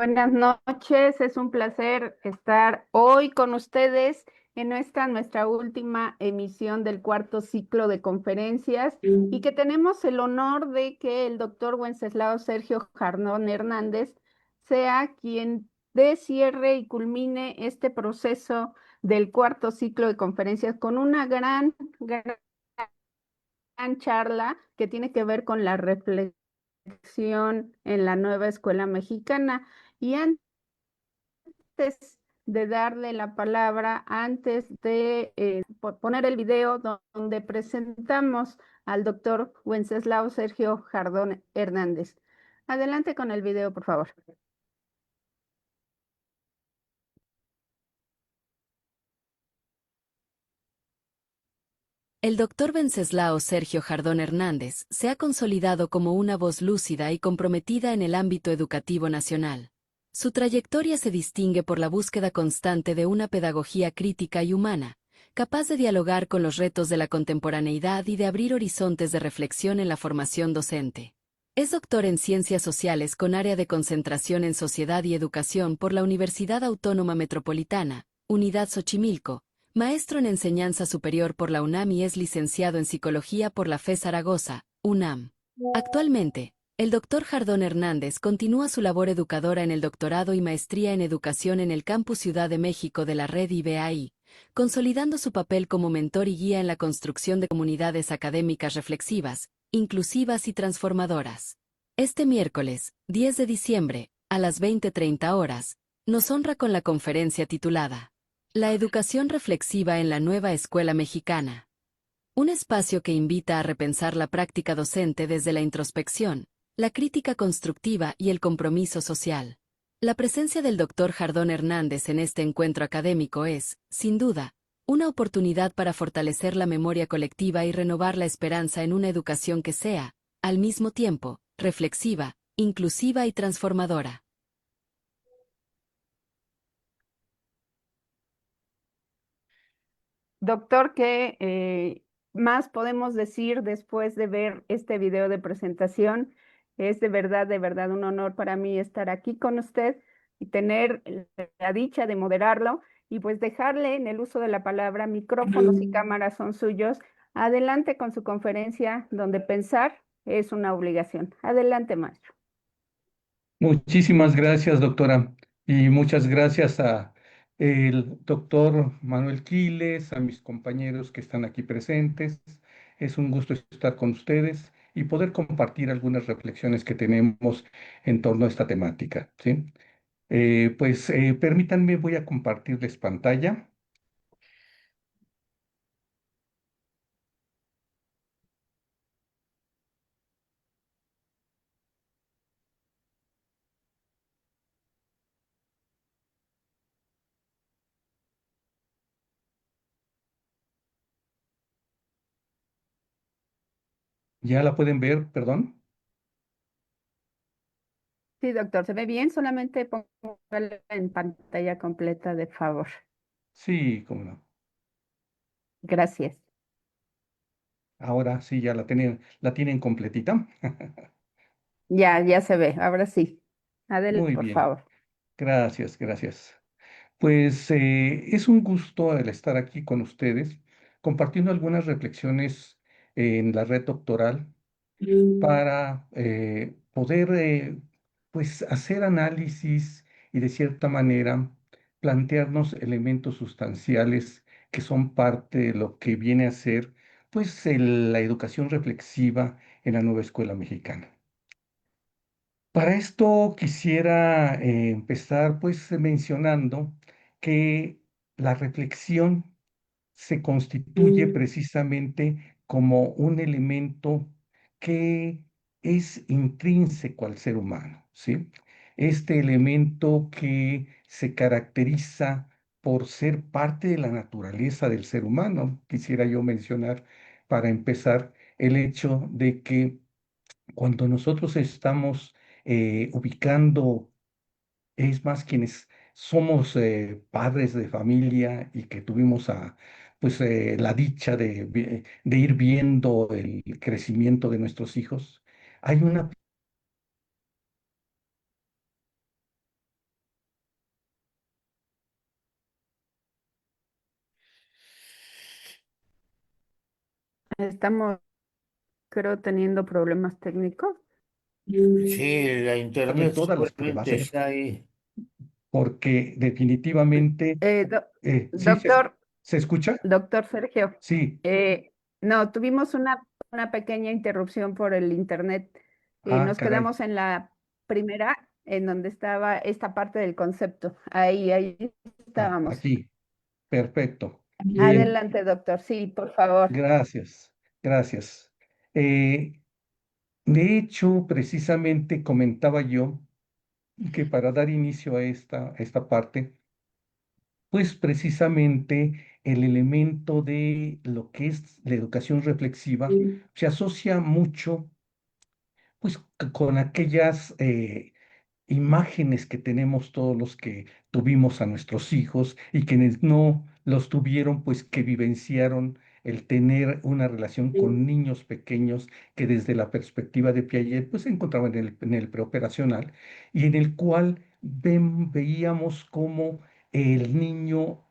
Buenas noches, es un placer estar hoy con ustedes en nuestra última emisión del cuarto ciclo de conferencias y que tenemos el honor de que el doctor Wenceslao Sergio Jardón Hernández sea quien dé cierre y culmine este proceso del cuarto ciclo de conferencias con una gran charla que tiene que ver con la reflexión en la nueva escuela mexicana. Y antes de darle la palabra, antes de poner el video donde presentamos al doctor Wenceslao Sergio Jardón Hernández. Adelante con el video, por favor. El doctor Wenceslao Sergio Jardón Hernández se ha consolidado como una voz lúcida y comprometida en el ámbito educativo nacional. Su trayectoria se distingue por la búsqueda constante de una pedagogía crítica y humana, capaz de dialogar con los retos de la contemporaneidad y de abrir horizontes de reflexión en la formación docente. Es doctor en Ciencias Sociales con área de concentración en Sociedad y Educación por la Universidad Autónoma Metropolitana, Unidad Xochimilco. Maestro en Enseñanza Superior por la UNAM y es licenciado en Psicología por la FE Zaragoza, UNAM. Actualmente, el doctor Jardón Hernández continúa su labor educadora en el doctorado y maestría en Educación en el Campus Ciudad de México de la Red IBAI, consolidando su papel como mentor y guía en la construcción de comunidades académicas reflexivas, inclusivas y transformadoras. Este miércoles, 10 de diciembre, a las 20:30 horas, nos honra con la conferencia titulada La educación reflexiva en la nueva escuela mexicana. Un espacio que invita a repensar la práctica docente desde la introspección, la crítica constructiva y el compromiso social. La presencia del doctor Jardón Hernández en este encuentro académico es, sin duda, una oportunidad para fortalecer la memoria colectiva y renovar la esperanza en una educación que sea, al mismo tiempo, reflexiva, inclusiva y transformadora. Doctor, ¿qué más podemos decir después de ver este video de presentación? Es de verdad un honor para mí estar aquí con usted y tener la dicha de moderarlo y pues dejarle en el uso de la palabra, micrófonos y cámaras son suyos. Adelante con su conferencia donde pensar es una obligación. Adelante, maestro. Muchísimas gracias, doctora, y muchas gracias a el doctor Manuel Quiles, a mis compañeros que están aquí presentes. Es un gusto estar con ustedes y poder compartir algunas reflexiones que tenemos en torno a esta temática, ¿sí? Permítanme, voy a compartirles pantalla. ¿Ya la pueden ver? Perdón. Sí, doctor, ¿se ve bien? Solamente póngala en pantalla completa, de favor. Sí, cómo no. Gracias. Ahora sí, ya la tienen completita. Ya se ve, ahora sí. Adelante, Muy por bien. favor. Gracias, gracias. Es un gusto el estar aquí con ustedes, compartiendo algunas reflexiones en la red doctoral para poder hacer análisis y de cierta manera plantearnos elementos sustanciales que son parte de lo que viene a ser la educación reflexiva en la nueva escuela mexicana. Para esto quisiera empezar mencionando que la reflexión se constituye precisamente como un elemento que es intrínseco al ser humano, ¿sí? Este elemento que se caracteriza por ser parte de la naturaleza del ser humano. Quisiera yo mencionar para empezar el hecho de que cuando nosotros estamos ubicando, es más quienes somos padres de familia y que tuvimos la dicha de ir viendo el crecimiento de nuestros hijos, hay una Estamos, creo, teniendo problemas técnicos. Sí, la De internet todas las que va a seguramente ser, está ahí. porque definitivamente, Eh, do- sí, doctor, se escucha? doctor Sergio, Sí, no, tuvimos una pequeña interrupción por el internet. ah, Nos caray, quedamos en la primera, en donde estaba esta parte del concepto. Ahí estábamos. aquí, perfecto. Bien, Adelante, doctor. Sí, por favor. gracias, gracias. Eh, de hecho, precisamente comentaba yo que para dar inicio a esta parte, pues precisamente el elemento de lo que es la educación reflexiva se asocia mucho pues con aquellas imágenes que tenemos todos los que tuvimos a nuestros hijos y quienes no los tuvieron, pues que vivenciaron el tener una relación con niños pequeños que desde la perspectiva de Piaget pues se encontraban en el preoperacional y en el cual veíamos cómo el niño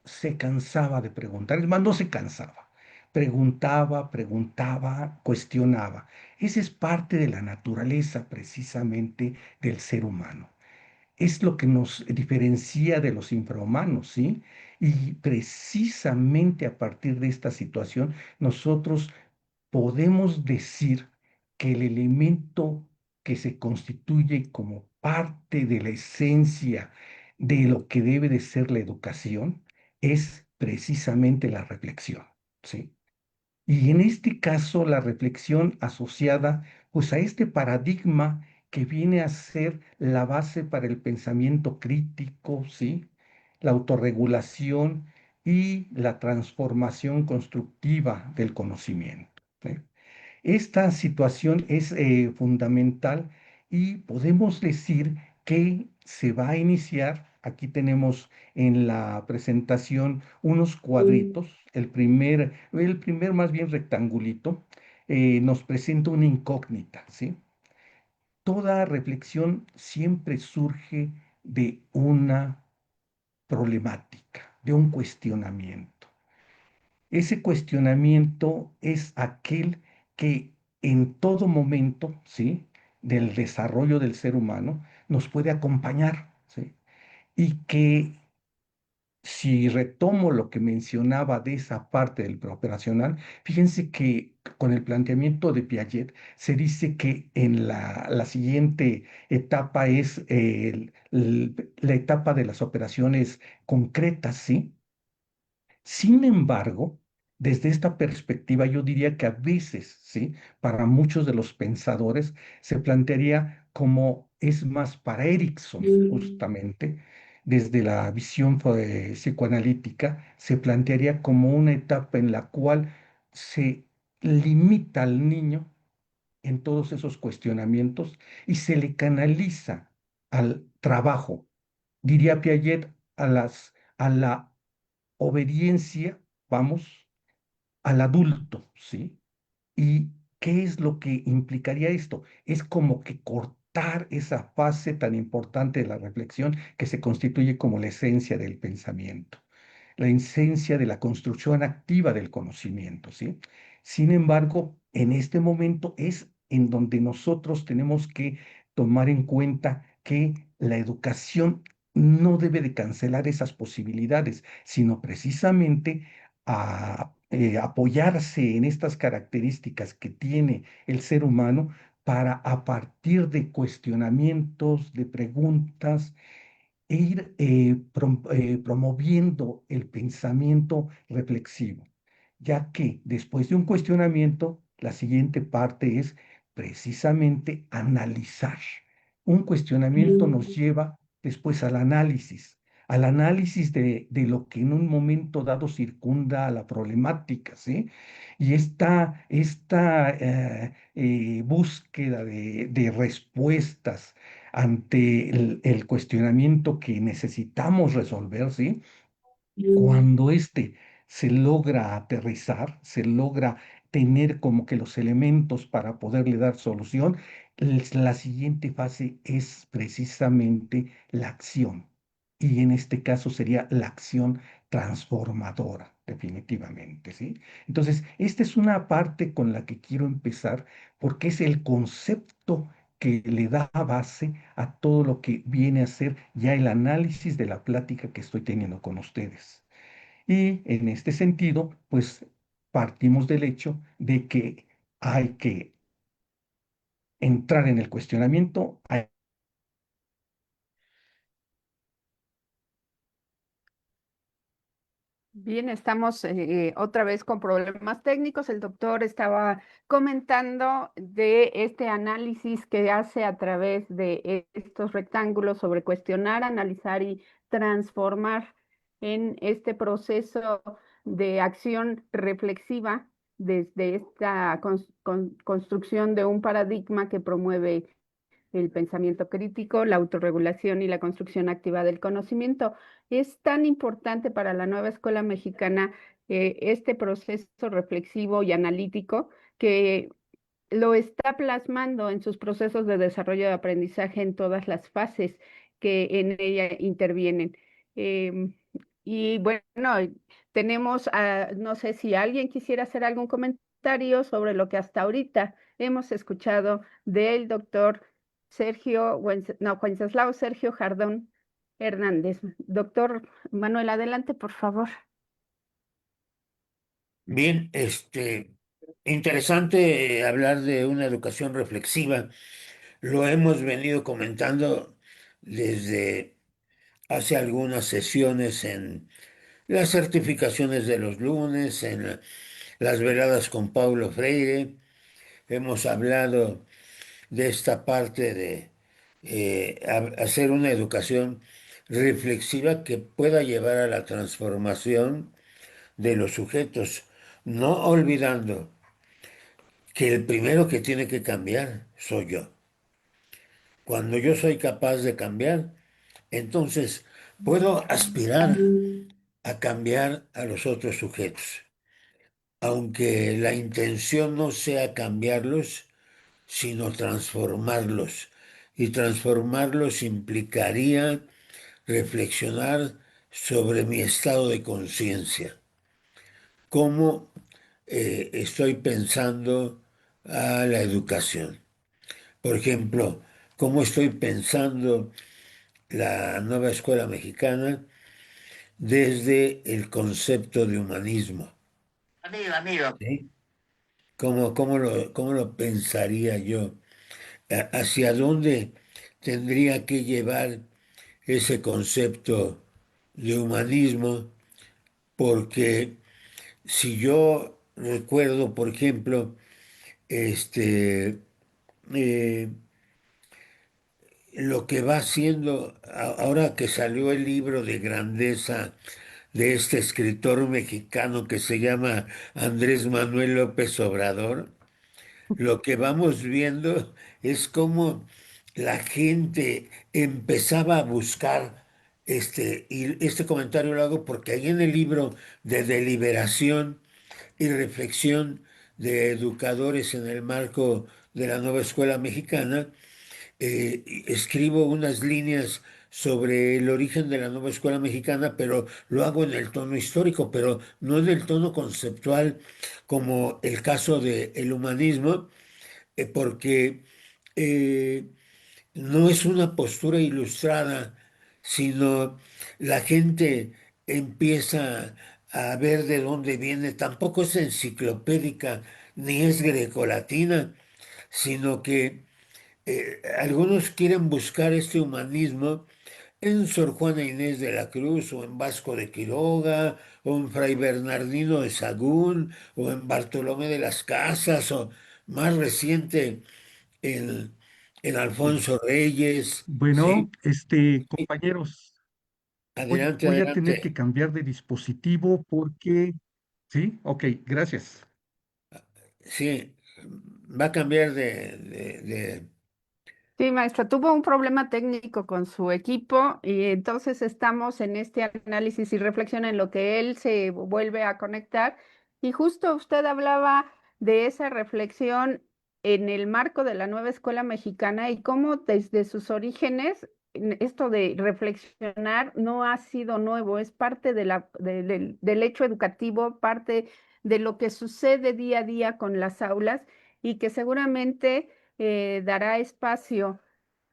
se cansaba de preguntar, es más, no se cansaba. Preguntaba, preguntaba, cuestionaba. Esa es parte de la naturaleza precisamente del ser humano. Es lo que nos diferencia de los infrahumanos, ¿sí? Y precisamente a partir de esta situación, nosotros podemos decir que el elemento que se constituye como parte de la esencia de lo que debe de ser la educación es precisamente la reflexión, ¿sí? Y en este caso, la reflexión asociada pues a este paradigma que viene a ser la base para el pensamiento crítico, ¿sí? La autorregulación y la transformación constructiva del conocimiento, ¿sí? Esta situación es fundamental y podemos decir que se va a iniciar. Aquí tenemos en la presentación unos cuadritos. El primer más bien rectangulito, nos presenta una incógnita, ¿sí? Toda reflexión siempre surge de una problemática, de un cuestionamiento. Ese cuestionamiento es aquel que en todo momento, ¿sí? Del desarrollo del ser humano nos puede acompañar, ¿sí? Y que si retomo lo que mencionaba de esa parte del preoperacional, fíjense que con el planteamiento de Piaget se dice que en la siguiente etapa es la etapa de las operaciones concretas, ¿sí? Sin embargo, desde esta perspectiva, yo diría que a veces, ¿sí? Para muchos de los pensadores se plantearía como es más para Erickson, justamente, desde la visión psicoanalítica, se plantearía como una etapa en la cual se limita al niño en todos esos cuestionamientos y se le canaliza al trabajo, diría Piaget, a la obediencia, vamos, al adulto, ¿sí? ¿Y qué es lo que implicaría esto? Es como que cortar esa fase tan importante de la reflexión que se constituye como la esencia del pensamiento, la esencia de la construcción activa del conocimiento, ¿sí? Sin embargo, en este momento es en donde nosotros tenemos que tomar en cuenta que la educación no debe de cancelar esas posibilidades, sino precisamente apoyarse en estas características que tiene el ser humano para a partir de cuestionamientos, de preguntas, e ir promoviendo el pensamiento reflexivo, ya que después de un cuestionamiento, la siguiente parte es precisamente analizar. Un cuestionamiento nos lleva después al análisis de lo que en un momento dado circunda a la problemática, ¿sí? Y esta búsqueda de respuestas ante el cuestionamiento que necesitamos resolver, ¿sí? Cuando éste se logra aterrizar, se logra tener como que los elementos para poderle dar solución, la siguiente fase es precisamente la acción. Y en este caso sería la acción transformadora, definitivamente, ¿sí? Entonces, esta es una parte con la que quiero empezar porque es el concepto que le da base a todo lo que viene a ser ya el análisis de la plática que estoy teniendo con ustedes. Y en este sentido, pues partimos del hecho de que hay que entrar en el cuestionamiento. Bien, estamos otra vez con problemas técnicos. El doctor estaba comentando de este análisis que hace a través de estos rectángulos sobre cuestionar, analizar y transformar en este proceso de acción reflexiva desde esta construcción de un paradigma que promueve el pensamiento crítico, la autorregulación y la construcción activa del conocimiento. Es tan importante para la nueva escuela mexicana este proceso reflexivo y analítico que lo está plasmando en sus procesos de desarrollo de aprendizaje en todas las fases que en ella intervienen. Em, y bueno, tenemos, no sé si alguien quisiera hacer algún comentario sobre lo que hasta ahorita hemos escuchado del doctor Wenceslao Sergio Jardón Hernández. Doctor Manuel, adelante, por favor. Bien, interesante hablar de una educación reflexiva. Lo hemos venido comentando desde hace algunas sesiones en las certificaciones de los lunes, en las veladas con Paulo Freire. Hemos hablado de esta parte de hacer una educación reflexiva que pueda llevar a la transformación de los sujetos, no olvidando que el primero que tiene que cambiar soy yo. Cuando yo soy capaz de cambiar, entonces puedo aspirar a cambiar a los otros sujetos, aunque la intención no sea cambiarlos, sino transformarlos. Y transformarlos implicaría reflexionar sobre mi estado de conciencia, cómo estoy pensando a la educación. Por ejemplo, cómo estoy pensando la nueva escuela mexicana desde el concepto de humanismo. Amigo. ¿Sí? ¿Cómo lo pensaría yo? ¿Hacia dónde tendría que llevar ese concepto de humanismo? Porque si yo recuerdo, por ejemplo, este, eh, lo que va haciendo, ahora que salió el libro de grandeza de este escritor mexicano que se llama Andrés Manuel López Obrador, lo que vamos viendo es cómo la gente empezaba a buscar, y este comentario lo hago porque ahí en el libro de deliberación y reflexión de educadores en el marco de la nueva escuela mexicana, escribo unas líneas sobre el origen de la nueva escuela mexicana, pero lo hago en el tono histórico, pero no en el tono conceptual, como el caso del humanismo, porque eh, no es una postura ilustrada, sino la gente empieza a ver de dónde viene. Tampoco es enciclopédica ni es grecolatina, sino que algunos quieren buscar este humanismo en Sor Juana Inés de la Cruz o en Vasco de Quiroga o en Fray Bernardino de Sagún o en Bartolomé de las Casas o más reciente en, en Alfonso Reyes, Bueno, ¿sí? compañeros, Adelante, voy a tener que adelante. cambiar de dispositivo porque, sí, ok, gracias. Sí, va a cambiar Sí, maestra, tuvo un problema técnico con su equipo y entonces estamos en este análisis y reflexión en lo que él se vuelve a conectar. Y justo usted hablaba de esa reflexión en el marco de la nueva escuela mexicana y cómo desde sus orígenes esto de reflexionar no ha sido nuevo, es parte del hecho educativo, parte de lo que sucede día a día con las aulas y que seguramente dará espacio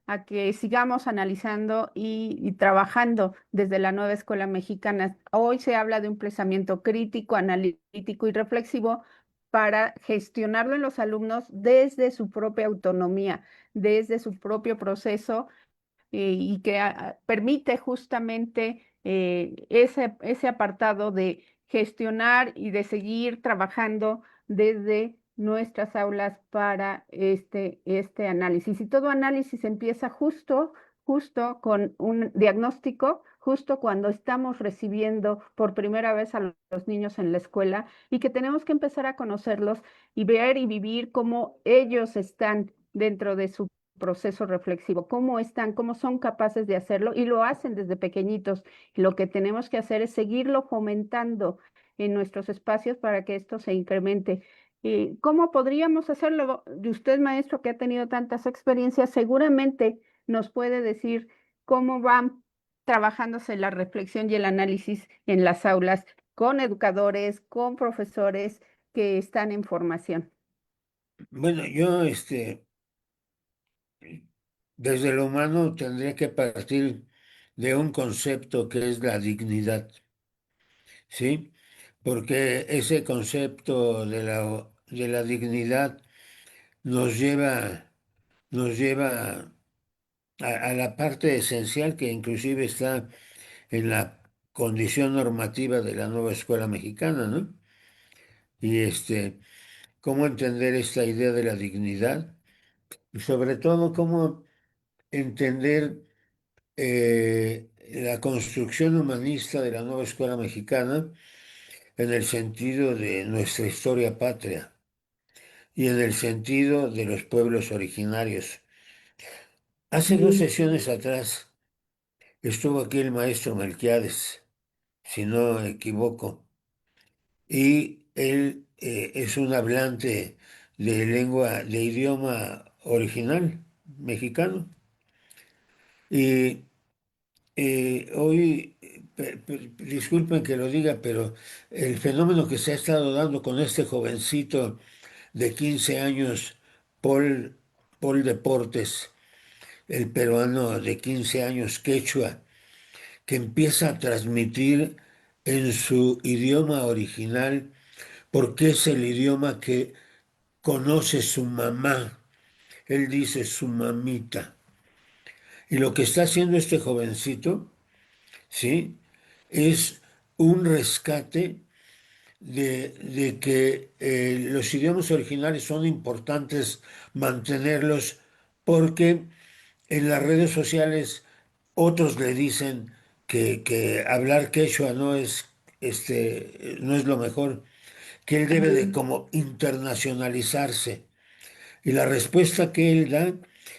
a que sigamos analizando y trabajando desde la nueva escuela mexicana. Hoy se habla de un pensamiento crítico, analítico y reflexivo para gestionarlo en los alumnos desde su propia autonomía, desde su propio proceso y que permite justamente ese apartado de gestionar y de seguir trabajando desde nuestras aulas para este análisis. Y todo análisis empieza justo con un diagnóstico, justo cuando estamos recibiendo por primera vez a los niños en la escuela y que tenemos que empezar a conocerlos y ver y vivir cómo ellos están dentro de su proceso reflexivo, cómo están, cómo son capaces de hacerlo y lo hacen desde pequeñitos. Lo que tenemos que hacer es seguirlo fomentando en nuestros espacios para que esto se incremente. ¿Cómo podríamos hacerlo? Y usted, maestro, que ha tenido tantas experiencias, seguramente nos puede decir cómo van trabajándose la reflexión y el análisis en las aulas con educadores, con profesores que están en formación. Bueno, yo, desde lo humano tendría que partir de un concepto que es la dignidad, ¿sí? Porque ese concepto de la dignidad nos lleva a la parte esencial que inclusive está en la condición normativa de la nueva escuela mexicana, ¿no? Y cómo entender esta idea de la dignidad y sobre todo cómo entender la construcción humanista de la nueva escuela mexicana en el sentido de nuestra historia patria y en el sentido de los pueblos originarios. Hace dos sesiones atrás estuvo aquí el maestro Melquiades, si no me equivoco, y él es un hablante de lengua, de idioma original mexicano. Y hoy, disculpen que lo diga, pero el fenómeno que se ha estado dando con este jovencito de 15 años, Paul, Paul Deportes, el peruano de 15 años, quechua, que empieza a transmitir en su idioma original, porque es el idioma que conoce su mamá. Él dice su mamita. Y lo que está haciendo este jovencito, ¿sí? Es un rescate de que los idiomas originales son importantes mantenerlos porque en las redes sociales otros le dicen que hablar quechua no es lo mejor, que él debe de como internacionalizarse. Y la respuesta que él da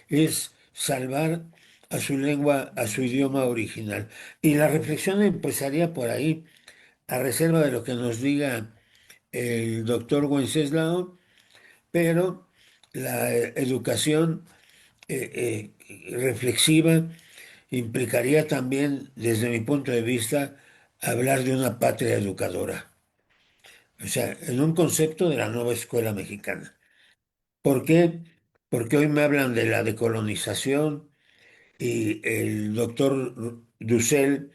es salvar a su lengua, a su idioma original. Y la reflexión empezaría por ahí, a reserva de lo que nos diga el doctor Wenceslao, pero la educación reflexiva implicaría también, desde mi punto de vista, hablar de una patria educadora, o sea, en un concepto de la nueva escuela mexicana. ¿Por qué? Porque hoy me hablan de la decolonización y el doctor Dussel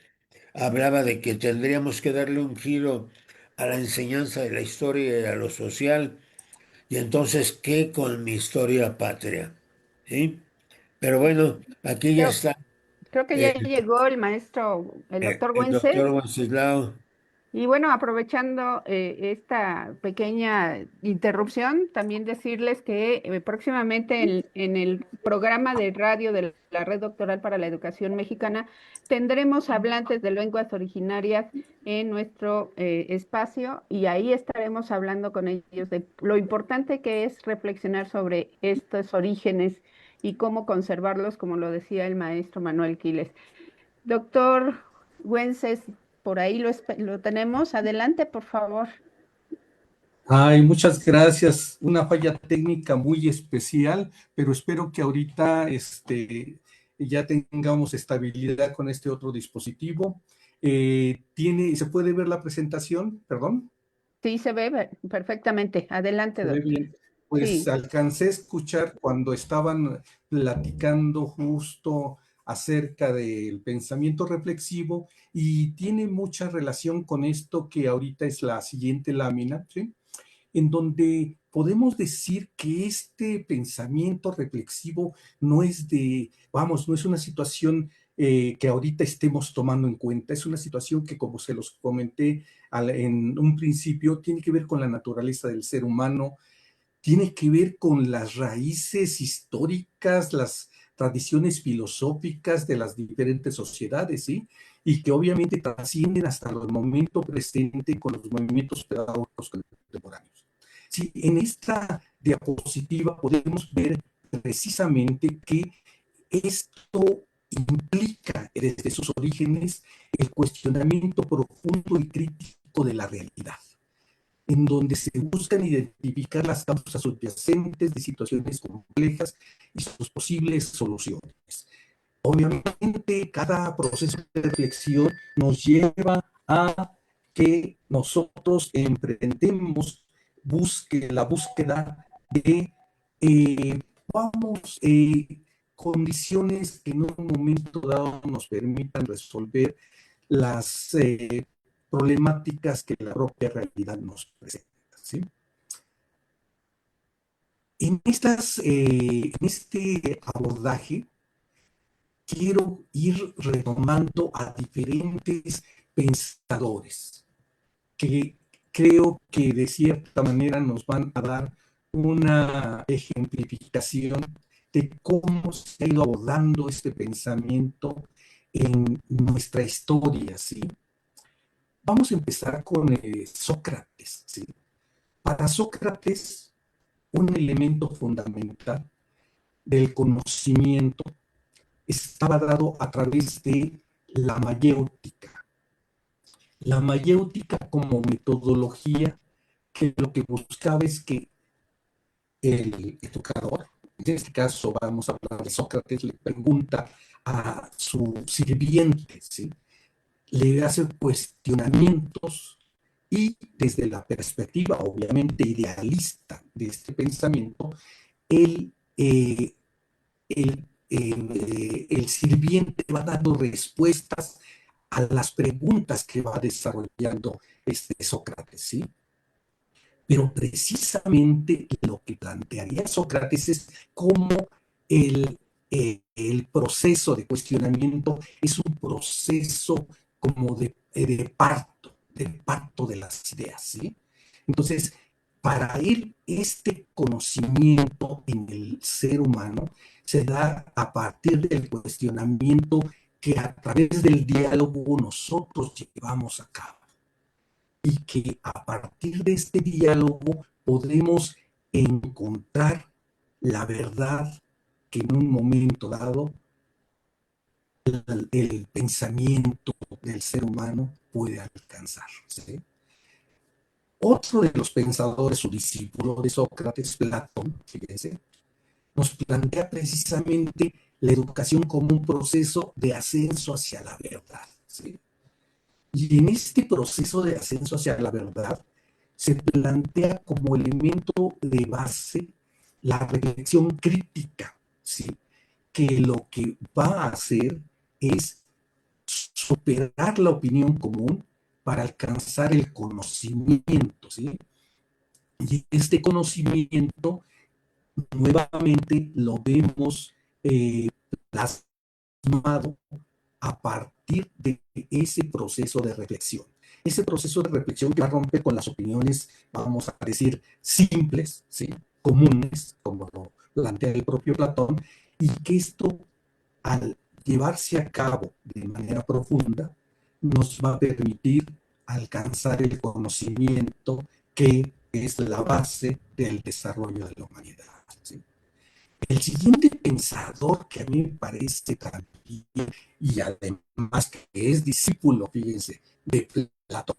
hablaba de que tendríamos que darle un giro a la enseñanza de la historia y a lo social. Y entonces, ¿qué con mi historia patria? ¿Sí? Pero bueno, aquí ya Creo, está creo que ya llegó el maestro, el doctor el doctor Wences. Wenceslao. Y bueno, aprovechando esta pequeña interrupción, también decirles que próximamente en el programa de radio de la Red Doctoral para la Educación Mexicana tendremos hablantes de lenguas originarias en nuestro espacio y ahí estaremos hablando con ellos de lo importante que es reflexionar sobre estos orígenes y cómo conservarlos, como lo decía el maestro Manuel Quiles. Doctor Güences, por ahí lo tenemos. Adelante, por favor. Ay, muchas gracias. Una falla técnica muy especial, pero espero que ahorita ya tengamos estabilidad con este otro dispositivo. ¿Se puede ver la presentación? Perdón. Sí, se ve perfectamente. Adelante, Se ve doctor. bien. Pues Sí. alcancé a escuchar cuando estaban platicando justo acerca del pensamiento reflexivo y tiene mucha relación con esto que ahorita es la siguiente lámina, ¿sí? En donde podemos decir que este pensamiento reflexivo no es no es una situación que ahorita estemos tomando en cuenta, es una situación que, como se los comenté en un principio, tiene que ver con la naturaleza del ser humano, tiene que ver con las raíces históricas, las tradiciones filosóficas de las diferentes sociedades, ¿sí? Y que obviamente trascienden hasta el momento presente con los movimientos pedagógicos contemporáneos. Sí, en esta diapositiva podemos ver precisamente que esto implica desde sus orígenes el cuestionamiento profundo y crítico de la realidad, en donde se buscan identificar las causas subyacentes de situaciones complejas y sus posibles soluciones. Obviamente, cada proceso de reflexión nos lleva a que nosotros emprendemos la búsqueda de, eh, vamos, condiciones que en un momento dado nos permitan resolver las problemáticas que la propia realidad nos presenta, ¿sí? En este abordaje quiero ir retomando a diferentes pensadores que creo que de cierta manera nos van a dar una ejemplificación de cómo se ha ido abordando este pensamiento en nuestra historia, ¿sí? Vamos a empezar con Sócrates, ¿sí? Para Sócrates, un elemento fundamental del conocimiento estaba dado a través de la mayéutica. La mayéutica como metodología que lo que buscaba es que el educador, en este caso vamos a hablar de Sócrates, le pregunta a su sirviente, ¿sí? Le hace cuestionamientos y desde la perspectiva obviamente idealista de este pensamiento, el, eh, el sirviente va dando respuestas a las preguntas que va desarrollando este Sócrates, ¿sí? Pero precisamente lo que plantearía Sócrates es cómo el proceso de cuestionamiento es un proceso como de parto de las ideas, ¿sí? Entonces, para él, este conocimiento en el ser humano se da a partir del cuestionamiento que a través del diálogo nosotros llevamos a cabo y que a partir de este diálogo podemos encontrar la verdad que en un momento dado el pensamiento del ser humano puede alcanzar, ¿sí? Otro de los pensadores, su discípulo de Sócrates, Platón, fíjense, nos plantea precisamente la educación como un proceso de ascenso hacia la verdad, ¿sí? Y en este proceso de ascenso hacia la verdad se plantea como elemento de base la reflexión crítica, ¿sí? Que lo que va a hacer es superar la opinión común para alcanzar el conocimiento, ¿sí? Y este conocimiento nuevamente lo vemos plasmado a partir de ese proceso de reflexión. Ese proceso de reflexión que va a romper con las opiniones, vamos a decir, simples, ¿sí? Comunes, como lo plantea el propio Platón, y que esto, al llevarse a cabo de manera profunda, nos va a permitir alcanzar el conocimiento que es la base del desarrollo de la humanidad, ¿sí? El siguiente pensador que a mí me parece también, y además que es discípulo, fíjense, de Platón,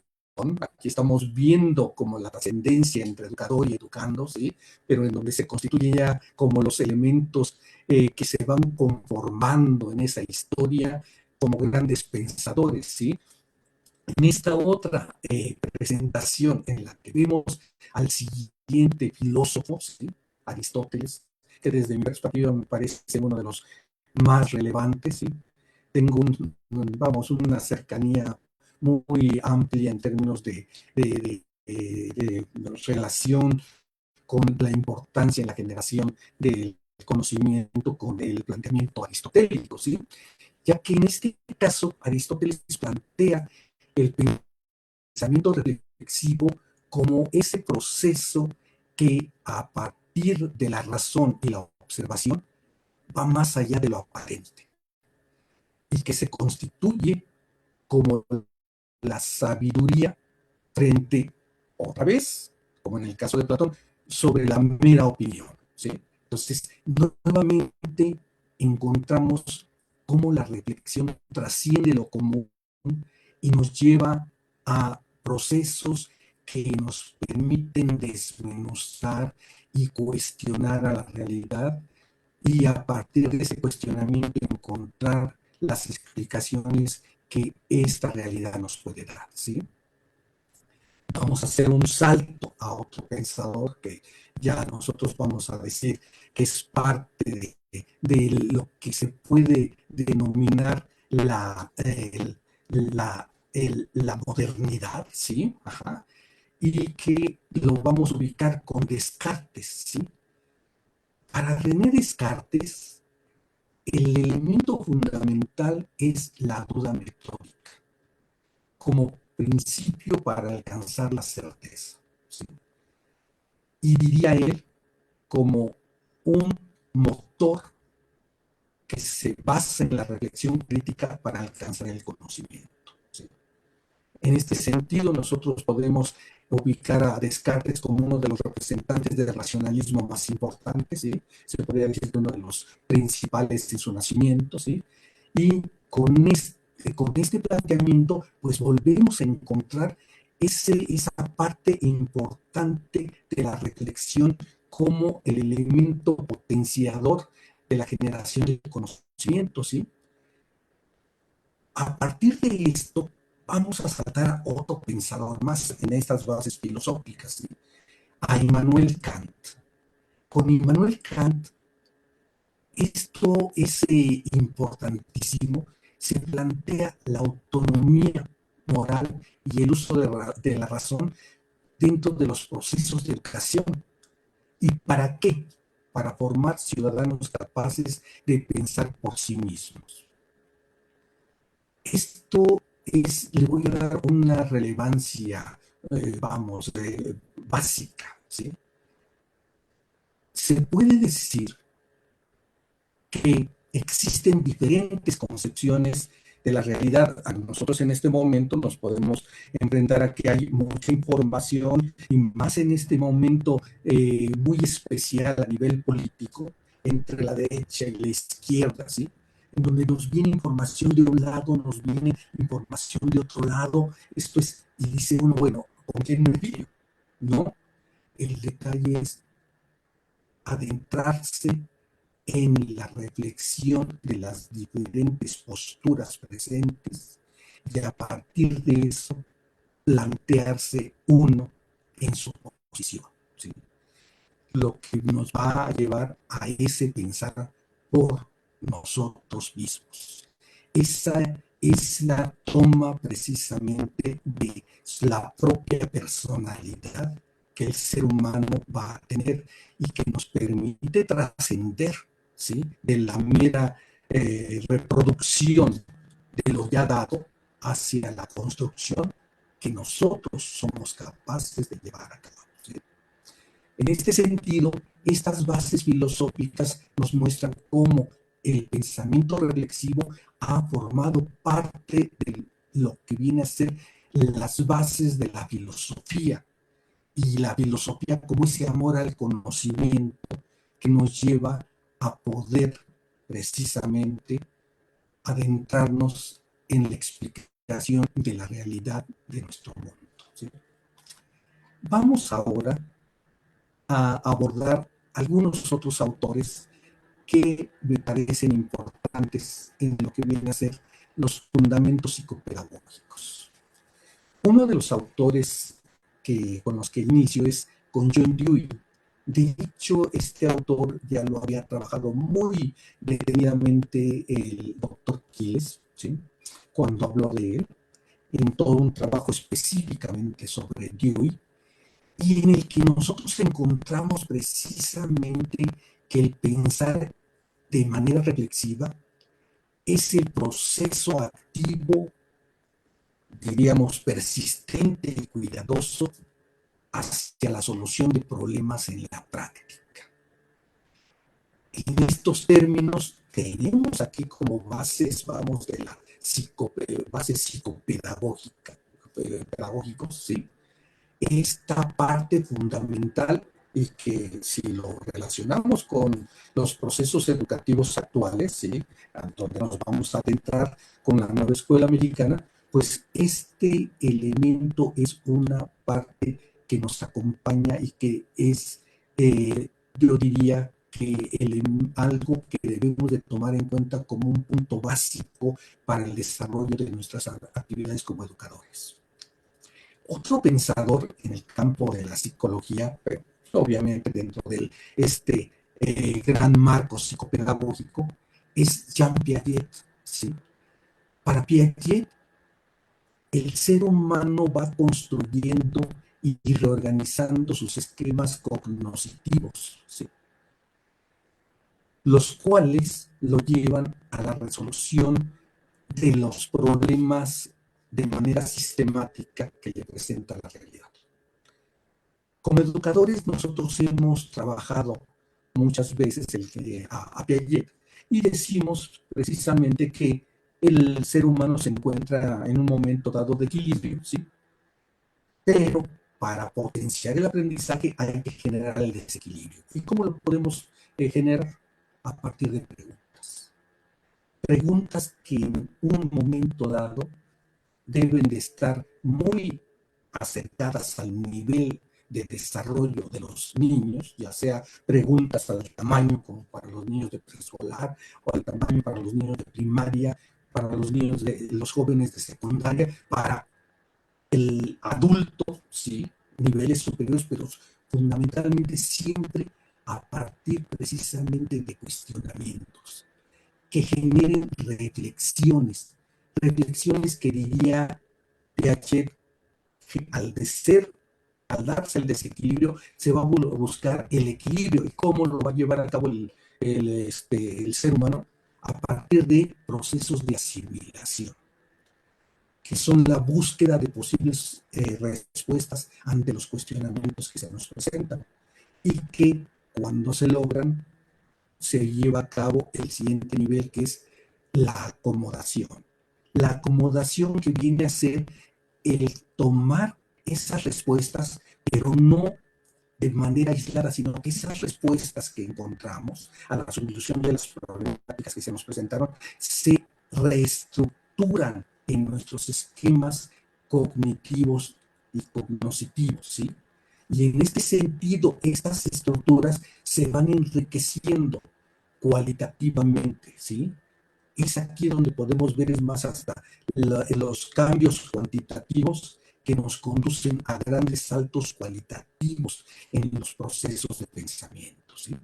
Aquí estamos viendo como la trascendencia entre educador y educando, ¿sí? Pero en donde se constituye ya como los elementos que se van conformando en esa historia como grandes pensadores, ¿sí? En esta otra presentación en la que vemos al siguiente filósofo, ¿sí? Aristóteles, que desde mi perspectiva me parece uno de los más relevantes, ¿sí? Tengo una cercanía muy amplia en términos de relación con la importancia en la generación del conocimiento con el planteamiento aristotélico, ¿sí? Ya que en este caso Aristóteles plantea el pensamiento reflexivo como ese proceso que a partir de la razón y la observación va más allá de lo aparente y que se constituye como la sabiduría frente, otra vez, como en el caso de Platón, sobre la mera opinión, ¿sí? Entonces, nuevamente encontramos cómo la reflexión trasciende lo común y nos lleva a procesos que nos permiten desmenuzar y cuestionar a la realidad y a partir de ese cuestionamiento encontrar las explicaciones que esta realidad nos puede dar, ¿sí? Vamos a hacer un salto a otro pensador que ya nosotros vamos a decir que es parte de lo que se puede denominar la modernidad, ¿sí? Ajá. Y que lo vamos a ubicar con Descartes, ¿sí? Para René Descartes, el elemento fundamental es la duda metódica, como principio para alcanzar la certeza, ¿sí? Y diría él como un motor que se basa en la reflexión crítica para alcanzar el conocimiento, ¿sí? En este sentido, nosotros podemos ubicar a Descartes como uno de los representantes del racionalismo más importantes, ¿sí? Se podría decir que uno de los principales en su nacimiento, ¿sí? Y con este planteamiento, pues volvemos a encontrar esa parte importante de la reflexión como el elemento potenciador de la generación de conocimiento, ¿sí? A partir de esto, vamos a saltar a otro pensador más en estas bases filosóficas, ¿sí? A Immanuel Kant. Con Immanuel Kant, esto es importantísimo, se plantea la autonomía moral y el uso de la razón dentro de los procesos de educación. ¿Y para qué? Para formar ciudadanos capaces de pensar por sí mismos. Esto le voy a dar una relevancia, básica, ¿sí? Se puede decir que existen diferentes concepciones de la realidad. A nosotros en este momento nos podemos enfrentar a que hay mucha información y más en este momento muy especial a nivel político entre la derecha y la izquierda, ¿sí? En donde nos viene información de un lado, nos viene información de otro lado. Esto es, y dice uno, bueno, ¿con quién me fío? No, el detalle es adentrarse en la reflexión de las diferentes posturas presentes y a partir de eso plantearse uno en su posición, ¿sí? Lo que nos va a llevar a ese pensar por nosotros mismos. Esa es la toma precisamente de la propia personalidad que el ser humano va a tener y que nos permite trascender, ¿sí? De la mera reproducción de lo ya dado hacia la construcción que nosotros somos capaces de llevar a cabo, ¿sí? En este sentido, estas bases filosóficas nos muestran cómo el pensamiento reflexivo ha formado parte de lo que viene a ser las bases de la filosofía, y la filosofía como ese amor al conocimiento que nos lleva a poder precisamente adentrarnos en la explicación de la realidad de nuestro mundo. ¿sí? Vamos ahora a abordar algunos otros autores que me parecen importantes en lo que viene a ser los fundamentos psicopedagógicos. Uno de los autores con los que inicio es con John Dewey. De hecho, este autor ya lo había trabajado muy detenidamente el doctor Quiles, ¿sí? Cuando habló de él, en todo un trabajo específicamente sobre Dewey, y en el que nosotros encontramos precisamente que el pensar de manera reflexiva es el proceso activo, diríamos, persistente y cuidadoso hacia la solución de problemas en la práctica. En estos términos, tenemos aquí como bases, vamos, de la base psicopedagógica, pedagógicos, ¿sí? Esta parte fundamental y que si lo relacionamos con los procesos educativos actuales, ¿sí? Donde nos vamos a adentrar con la nueva escuela mexicana, pues este elemento es una parte que nos acompaña y que es, yo diría, que algo que debemos de tomar en cuenta como un punto básico para el desarrollo de nuestras actividades como educadores. Otro pensador en el campo de la psicología, obviamente dentro de gran marco psicopedagógico, es Jean Piaget, ¿sí? Para Piaget, el ser humano va construyendo y reorganizando sus esquemas cognitivos, ¿sí? Los cuales lo llevan a la resolución de los problemas de manera sistemática que le presenta la realidad. Como educadores, nosotros hemos trabajado muchas veces a Piaget y decimos precisamente que el ser humano se encuentra en un momento dado de equilibrio, ¿sí? Pero para potenciar el aprendizaje hay que generar el desequilibrio. ¿Y cómo lo podemos generar? A partir de preguntas. Preguntas que en un momento dado deben de estar muy acercadas al nivel de desarrollo de los niños, ya sea preguntas al tamaño como para los niños de preescolar o al tamaño para los niños de primaria, para los jóvenes de secundaria, para el adulto, sí, niveles superiores, pero fundamentalmente siempre a partir precisamente de cuestionamientos que generen reflexiones que diría Piaget, al darse el desequilibrio, se va a buscar el equilibrio. ¿Y cómo lo va a llevar a cabo el ser humano? A partir de procesos de asimilación, que son la búsqueda de posibles respuestas ante los cuestionamientos que se nos presentan y que cuando se logran, se lleva a cabo el siguiente nivel, que es la acomodación. La acomodación que viene a ser el tomar esas respuestas, pero no de manera aislada, sino que esas respuestas que encontramos a la solución de las problemáticas que se nos presentaron se reestructuran en nuestros esquemas cognitivos y cognoscitivos, ¿sí? Y en este sentido, estas estructuras se van enriqueciendo cualitativamente, ¿sí? Es aquí donde podemos ver, es más, hasta los cambios cuantitativos que nos conducen a grandes saltos cualitativos en los procesos de pensamiento, ¿sí?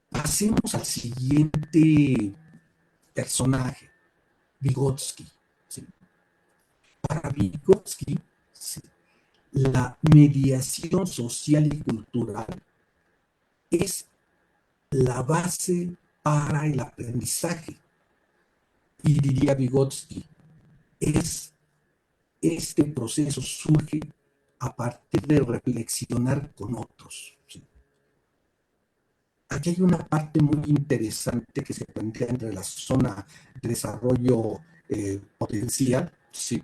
Pasemos al siguiente personaje, Vygotsky, ¿sí? Para Vygotsky, ¿sí?, la mediación social y cultural es la base para el aprendizaje. Y diría Vygotsky, este proceso surge a partir de reflexionar con otros, ¿sí? Aquí hay una parte muy interesante que se plantea entre la zona de desarrollo potencial, ¿sí?,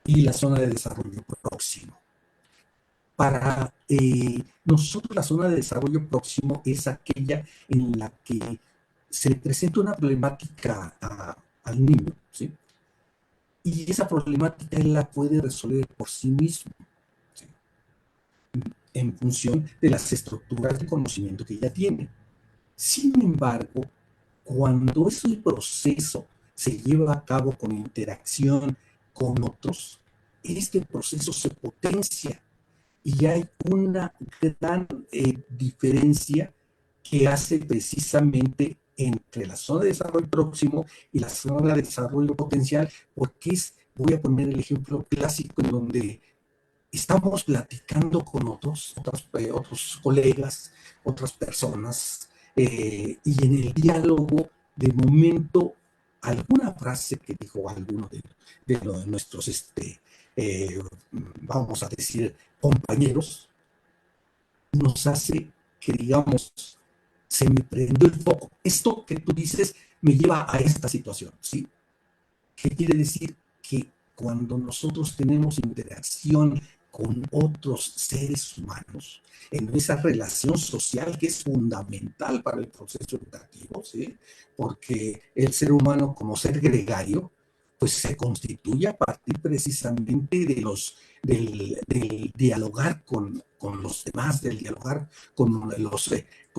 y la zona de desarrollo próximo. Para nosotros la zona de desarrollo próximo es aquella en la que se le presenta una problemática al niño, ¿sí?, y esa problemática él la puede resolver por sí mismo, ¿sí? En función de las estructuras de conocimiento que ya tiene. Sin embargo, cuando ese proceso se lleva a cabo con interacción con otros, este proceso se potencia y hay una gran diferencia que hace precisamente entre la zona de desarrollo próximo y la zona de desarrollo potencial, porque voy a poner el ejemplo clásico en donde estamos platicando con otros colegas, otras personas, y en el diálogo, de momento, alguna frase que dijo alguno de nuestros, eh, vamos a decir, compañeros, nos hace que digamos, se me prendió el foco. Esto que tú dices me lleva a esta situación, ¿sí? ¿Qué quiere decir? Que cuando nosotros tenemos interacción con otros seres humanos, en esa relación social que es fundamental para el proceso educativo, ¿sí? Porque el ser humano como ser gregario, pues se constituye a partir precisamente del dialogar con los demás, del dialogar con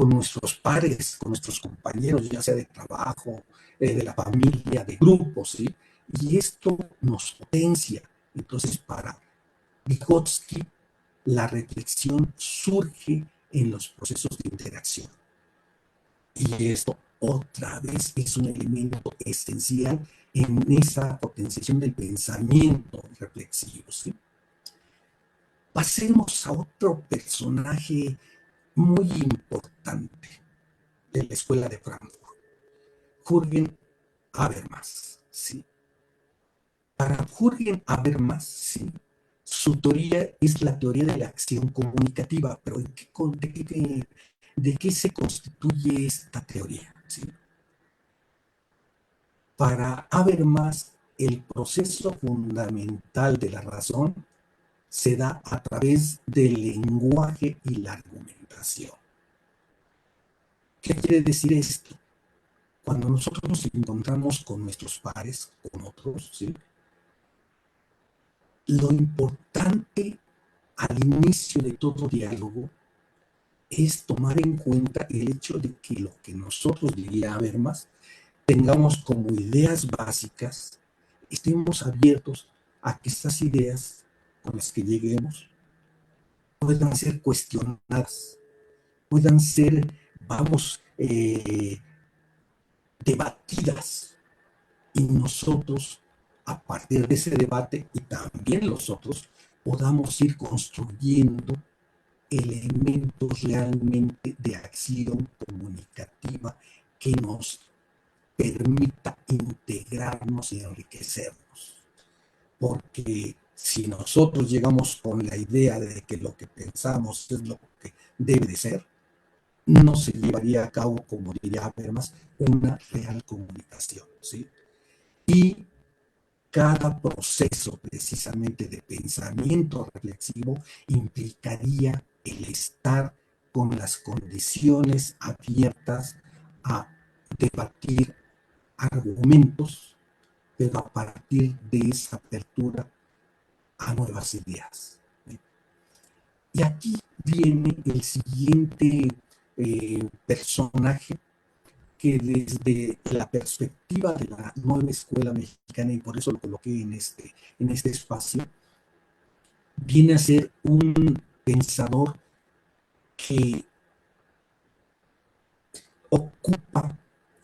nuestros pares, con nuestros compañeros, ya sea de trabajo, de la familia, de grupos, ¿sí? Y esto nos potencia. Entonces, para Vygotsky, la reflexión surge en los procesos de interacción. Y esto otra vez es un elemento esencial en esa potenciación del pensamiento reflexivo, ¿sí? Pasemos a otro personaje muy importante de la escuela de Frankfurt, Jürgen Habermas, ¿sí? Para Jürgen Habermas, ¿sí? Su teoría es la teoría de la acción comunicativa, pero ¿de qué se constituye esta teoría? ¿Sí? Para Habermas, el proceso fundamental de la razón se da a través del lenguaje y la argumentación. ¿Qué quiere decir esto? Cuando nosotros nos encontramos con nuestros pares, con otros, ¿sí? Lo importante al inicio de todo diálogo es tomar en cuenta el hecho de que lo que nosotros, diría Habermas, tengamos como ideas básicas, estemos abiertos a que estas ideas con las que lleguemos puedan ser cuestionadas, puedan ser, vamos, debatidas, y nosotros, a partir de ese debate, y también los otros, podamos ir construyendo elementos realmente de acción comunicativa que nos permita integrarnos y enriquecernos. Porque si nosotros llegamos con la idea de que lo que pensamos es lo que debe de ser, no se llevaría a cabo, como diría Habermas, una real comunicación, ¿sí? Y cada proceso precisamente de pensamiento reflexivo implicaría el estar con las condiciones abiertas a debatir argumentos, pero a partir de esa apertura a nuevas ideas. Y aquí viene el siguiente personaje que desde la perspectiva de la nueva escuela mexicana, y por eso lo coloqué en este espacio, viene a ser un pensador que ocupa,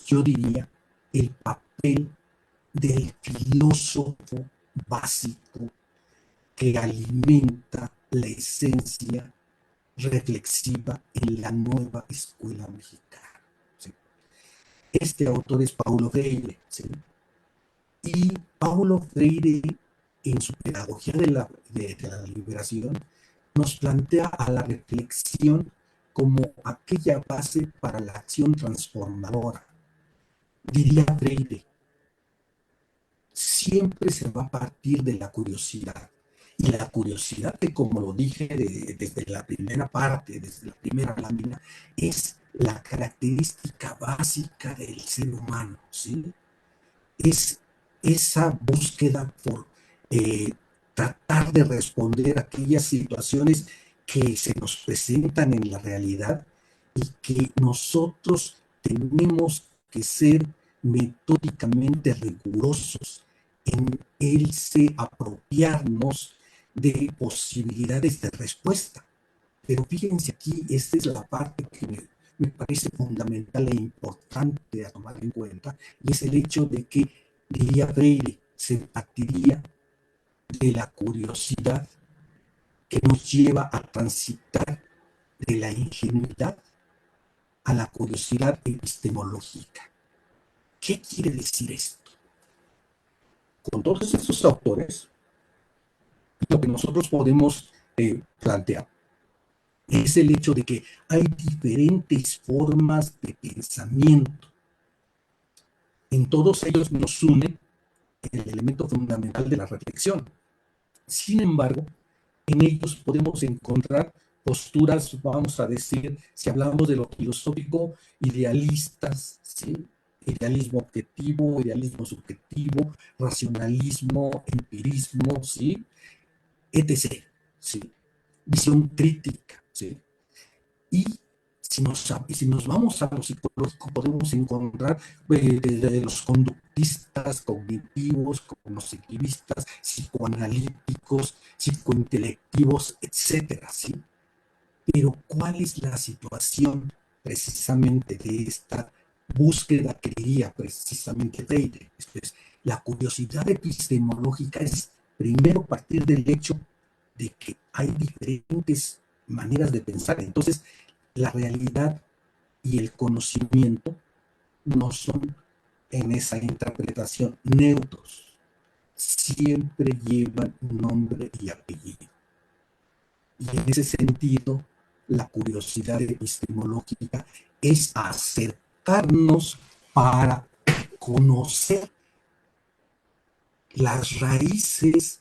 yo diría, el papel del filósofo básico que alimenta la esencia reflexiva en la nueva escuela mexicana, ¿sí? Este autor es Paulo Freire, ¿sí? Y Paulo Freire, en su pedagogía de la liberación, nos plantea a la reflexión como aquella base para la acción transformadora. Diría Freire, siempre se va a partir de la curiosidad. Y la curiosidad, que como lo dije desde la primera parte, desde la primera lámina, es la característica básica del ser humano, ¿sí? Es esa búsqueda por tratar de responder a aquellas situaciones que se nos presentan en la realidad y que nosotros tenemos que ser metódicamente rigurosos en el apropiarnos de posibilidades de respuesta. Pero fíjense aquí, esta es la parte que me parece fundamental e importante a tomar en cuenta, y es el hecho de que, diría Freire, se partiría de la curiosidad que nos lleva a transitar de la ingenuidad a la curiosidad epistemológica. ¿Qué quiere decir esto? Con todos estos autores, lo que nosotros podemos plantear es el hecho de que hay diferentes formas de pensamiento. En todos ellos nos une el elemento fundamental de la reflexión. Sin embargo, en ellos podemos encontrar posturas, vamos a decir, si hablamos de lo filosófico, idealistas, ¿sí? Idealismo objetivo, idealismo subjetivo, racionalismo, empirismo, ¿sí? etc. ¿Sí? Visión crítica, ¿sí? Y si nos vamos a lo psicológico, podemos encontrar desde los conductistas cognitivos, cognitivistas, psicoanalíticos, psicointelectivos, etcétera, ¿sí? Pero ¿cuál es la situación precisamente de esta búsqueda que diría precisamente Freire? Pues, la curiosidad epistemológica es primero partir del hecho de que hay diferentes maneras de pensar. Entonces, la realidad y el conocimiento no son en esa interpretación neutros. Siempre llevan nombre y apellido. Y en ese sentido, la curiosidad epistemológica es acercarnos para conocer las raíces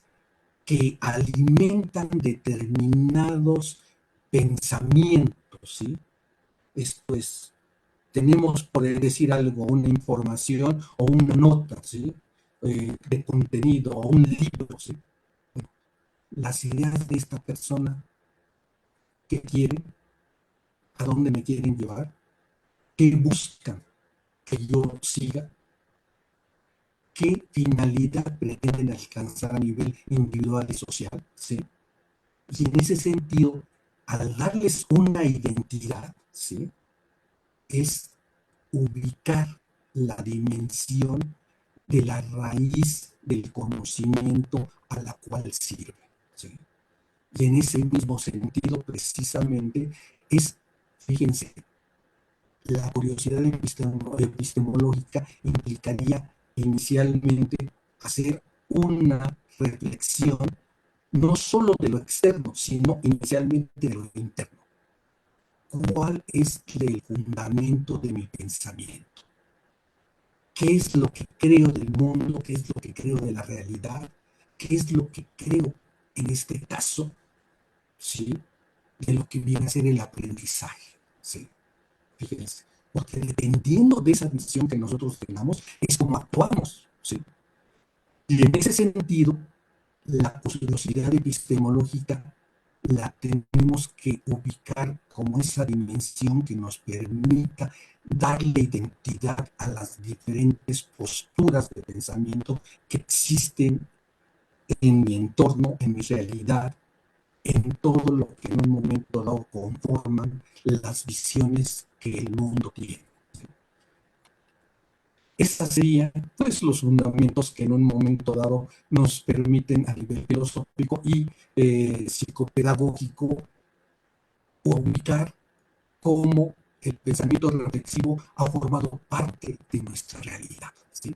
que alimentan determinados pensamientos, ¿sí? Esto es, tenemos, por decir algo, una información o una nota, ¿sí? De contenido o un libro, ¿sí? Bueno, las ideas de esta persona, ¿qué quieren? ¿A dónde me quieren llevar? ¿Qué buscan que yo siga? ¿Qué finalidad pretenden alcanzar a nivel individual y social? ¿Sí? Y en ese sentido, al darles una identidad, ¿sí? Es ubicar la dimensión de la raíz del conocimiento a la cual sirve, ¿sí? Y en ese mismo sentido, precisamente, fíjense, la curiosidad epistemológica implicaría inicialmente hacer una reflexión no solo de lo externo, sino inicialmente de lo interno. ¿Cuál es el fundamento de mi pensamiento? ¿Qué es lo que creo del mundo? ¿Qué es lo que creo de la realidad? ¿Qué es lo que creo, en este caso, ¿sí? De lo que viene a ser el aprendizaje, ¿sí? Fíjense, porque dependiendo de esa visión que nosotros tengamos, es como actuamos, ¿sí? Y en ese sentido, la curiosidad epistemológica la tenemos que ubicar como esa dimensión que nos permita darle identidad a las diferentes posturas de pensamiento que existen en mi entorno, en mi realidad, en todo lo que en un momento dado conforman las visiones que el mundo tiene. Estos serían, pues, los fundamentos que en un momento dado nos permiten a nivel filosófico y psicopedagógico ubicar cómo el pensamiento reflexivo ha formado parte de nuestra realidad, ¿sí?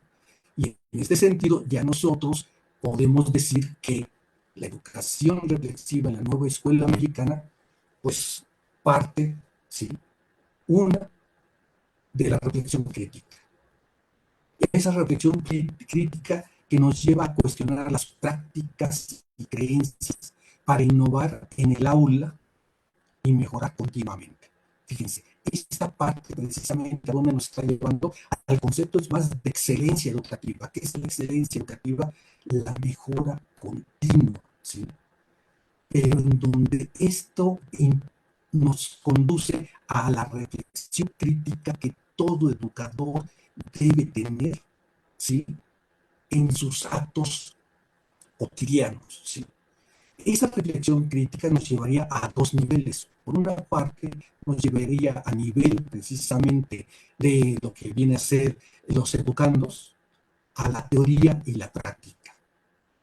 Y en este sentido, ya nosotros podemos decir que la educación reflexiva en la nueva escuela mexicana, pues parte, ¿sí? Una, de la reflexión crítica. Esa reflexión crítica que nos lleva a cuestionar las prácticas y creencias para innovar en el aula y mejorar continuamente. Fíjense, esta parte precisamente a donde nos está llevando al concepto es más de excelencia educativa. ¿Qué es la excelencia educativa? La mejora continua, ¿sí? Pero en donde esto nos conduce a la reflexión crítica que todo educador debe tener, ¿sí? En sus actos cotidianos, ¿sí? Esa reflexión crítica nos llevaría a dos niveles. Por una parte, nos llevaría a nivel precisamente de lo que viene a ser los educandos, a la teoría y la práctica,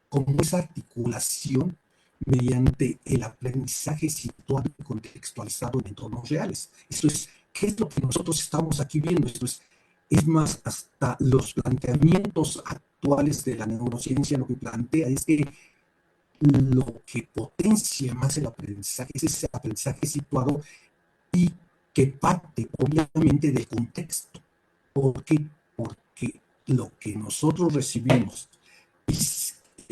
como esa articulación mediante el aprendizaje situado y contextualizado en entornos reales. Esto es, ¿qué es lo que nosotros estamos aquí viendo? Es más, hasta los planteamientos actuales de la neurociencia lo que plantea es que lo que potencia más el aprendizaje es ese aprendizaje situado y que parte obviamente del contexto. ¿Por qué? Porque lo que nosotros recibimos y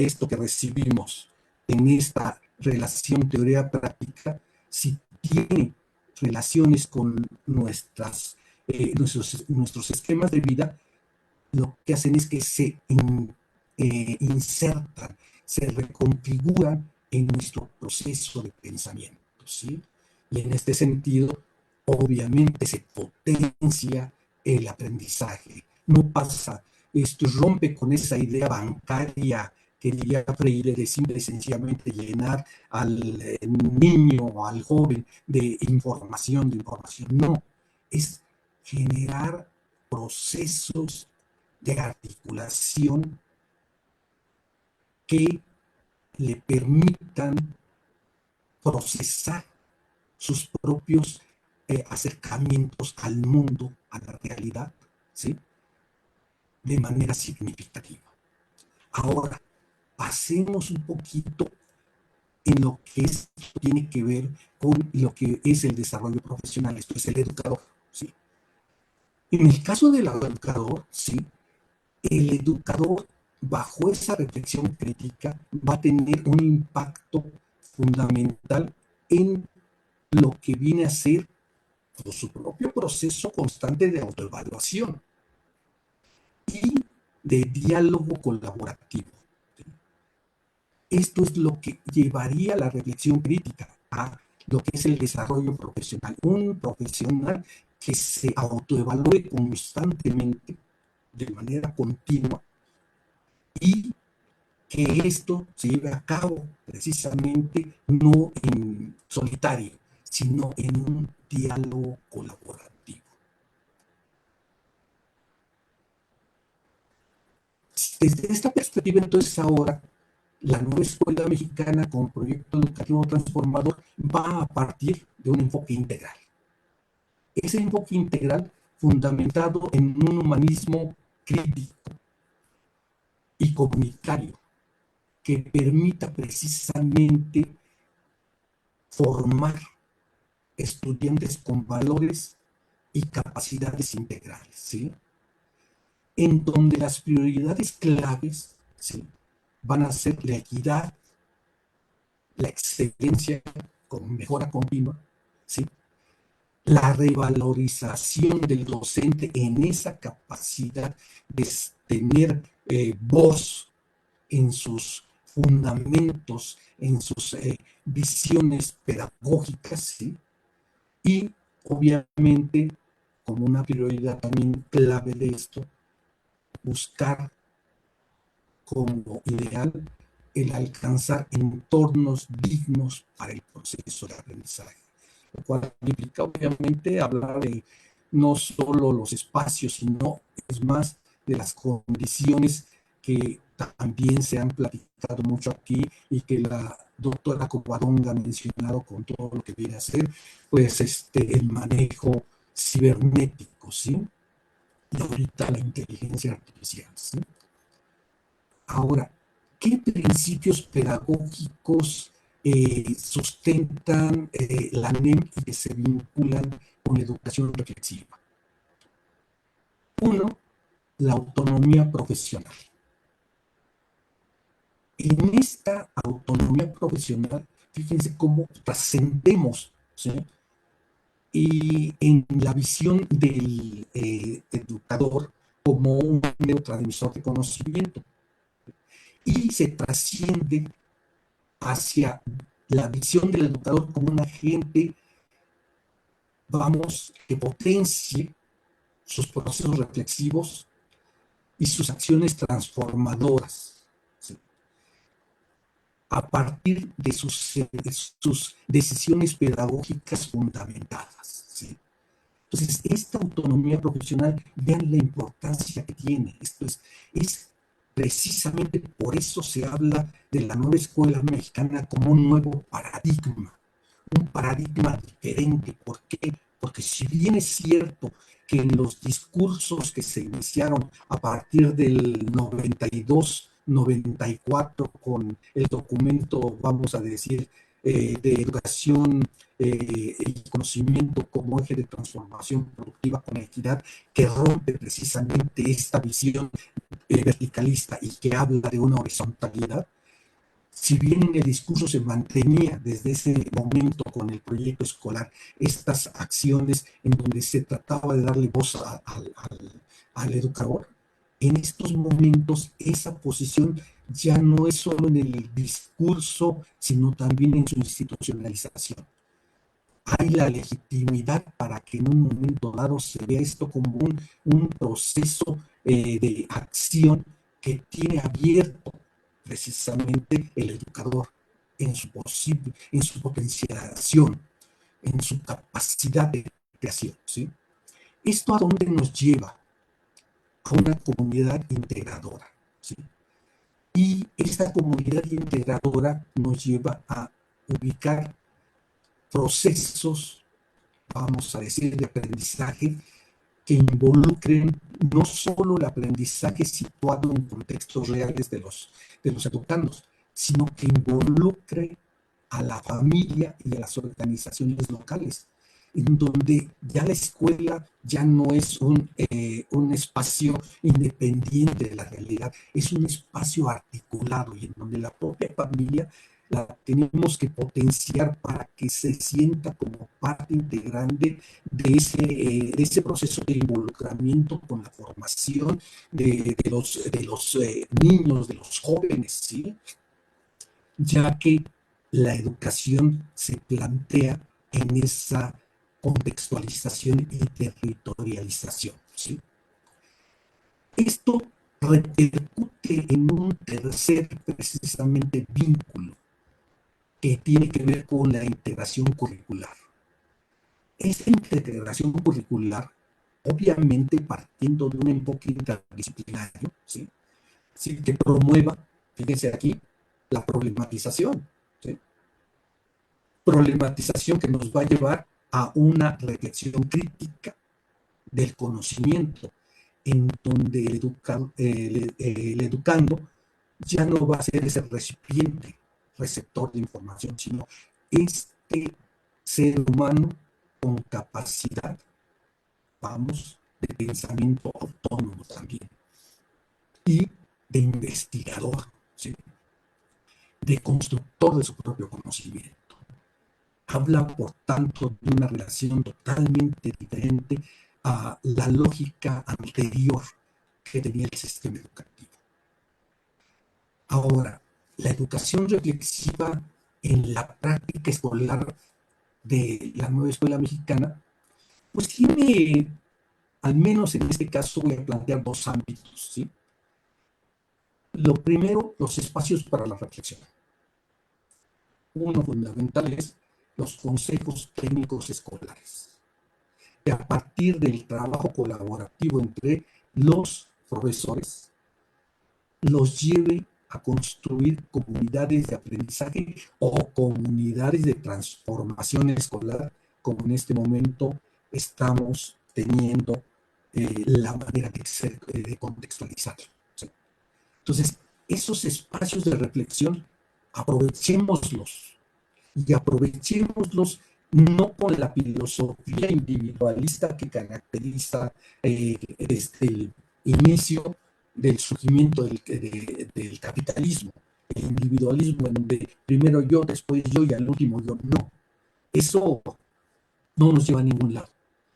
esto que recibimos en esta relación teoría-práctica, si tiene relaciones con nuestros esquemas de vida, lo que hacen es que se insertan, se reconfiguran en nuestro proceso de pensamiento, ¿sí? Y en este sentido, obviamente se potencia el aprendizaje. No pasa, esto rompe con esa idea bancaria que diría Freire de simple y sencillamente llenar al niño o al joven de información. No, es generar procesos de articulación que le permitan procesar sus propios acercamientos al mundo, a la realidad, ¿sí? De manera significativa. Ahora, pasemos un poquito en lo que tiene que ver con lo que es el desarrollo profesional, esto es el educador, ¿sí? En el caso del educador, ¿sí? El educador, bajo esa reflexión crítica, va a tener un impacto fundamental en lo que viene a ser su propio proceso constante de autoevaluación y de diálogo colaborativo. Esto es lo que llevaría la reflexión crítica a lo que es el desarrollo profesional. Un profesional que se autoevalúe constantemente, de manera continua, y que esto se lleve a cabo precisamente no en solitario, sino en un diálogo colaborativo. Desde esta perspectiva, entonces, ahora la nueva escuela mexicana con proyecto educativo transformador va a partir de un enfoque integral. Ese enfoque integral fundamentado en un humanismo crítico y comunitario que permita precisamente formar estudiantes con valores y capacidades integrales, ¿sí? En donde las prioridades claves, ¿sí? Van a ser la equidad, la excelencia con mejora continua, ¿sí? La revalorización del docente en esa capacidad de tener voz en sus fundamentos, en sus visiones pedagógicas, ¿sí? Y obviamente, como una prioridad también clave de esto, buscar como ideal el alcanzar entornos dignos para el proceso de aprendizaje, lo cual implica obviamente hablar de no solo los espacios, sino es más de las condiciones que también se han platicado mucho aquí y que la doctora Covadonga ha mencionado con todo lo que viene a ser, pues el manejo cibernético, ¿sí? Y ahorita la inteligencia artificial, ¿sí? Ahora, ¿qué principios pedagógicos sustentan la NEM y que se vinculan con la educación reflexiva? Uno, la autonomía profesional. En esta autonomía profesional, fíjense cómo trascendemos, ¿sí? y en la visión del educador como un neurotransmisor de conocimiento, y se trasciende hacia la visión del educador como un agente, vamos, que potencie sus procesos reflexivos y sus acciones transformadoras, ¿sí?, a partir de sus decisiones pedagógicas fundamentadas, ¿sí? Entonces, esta autonomía profesional, vean la importancia que tiene. Esto es precisamente por eso se habla de la nueva escuela mexicana como un nuevo paradigma, un paradigma diferente. ¿Por qué? Porque si bien es cierto que en los discursos que se iniciaron a partir del 92, 94, con el documento, vamos a decir, de educación y conocimiento como eje de transformación productiva con equidad, que rompe precisamente esta visión verticalista y que habla de una horizontalidad, si bien en el discurso se mantenía desde ese momento con el proyecto escolar estas acciones en donde se trataba de darle voz al educador, en estos momentos esa posición ya no es solo en el discurso, sino también en su institucionalización. Hay la legitimidad para que en un momento dado se vea esto como un proceso de acción que tiene abierto precisamente el educador en su potenciación, en su capacidad de creación, ¿sí? ¿Esto a dónde nos lleva? A una comunidad integradora, ¿sí? Y esta comunidad integradora nos lleva a ubicar procesos, vamos a decir, de aprendizaje que involucren no solo el aprendizaje situado en contextos reales de los educandos, sino que involucre a la familia y a las organizaciones locales, en donde ya la escuela ya no es un espacio independiente de la realidad, es un espacio articulado y en donde la propia familia la tenemos que potenciar para que se sienta como parte integrante de ese proceso de involucramiento con la formación de los niños, de los jóvenes, ¿sí? Ya que la educación se plantea en esa contextualización y territorialización, ¿sí? Esto repercute en un tercer, precisamente, vínculo que tiene que ver con la integración curricular. Esta integración curricular, obviamente partiendo de un enfoque interdisciplinario, ¿sí?, ¿sí?, que promueva, fíjense aquí, la problematización, ¿sí?, problematización que nos va a llevar a una reflexión crítica del conocimiento, en donde el educando ya no va a ser ese recipiente, receptor de información, sino este ser humano con capacidad, vamos, de pensamiento autónomo también, y de investigador, ¿sí?, de constructor de su propio conocimiento. Habla, por tanto, de una relación totalmente diferente a la lógica anterior que tenía el sistema educativo. Ahora, la educación reflexiva en la práctica escolar de la nueva escuela mexicana, pues tiene, al menos en este caso, voy a plantear dos ámbitos, ¿sí? Lo primero, los espacios para la reflexión. Uno fundamental es los consejos técnicos escolares, que a partir del trabajo colaborativo entre los profesores, los lleve a construir comunidades de aprendizaje o comunidades de transformación escolar, como en este momento estamos teniendo la manera de contextualizarlo, ¿sí? Entonces, esos espacios de reflexión, aprovechémoslos, y aprovechémoslos no con la filosofía individualista que caracteriza desde el inicio del surgimiento del capitalismo, el individualismo en donde primero yo, después yo y al último yo. No, eso no nos lleva a ningún lado,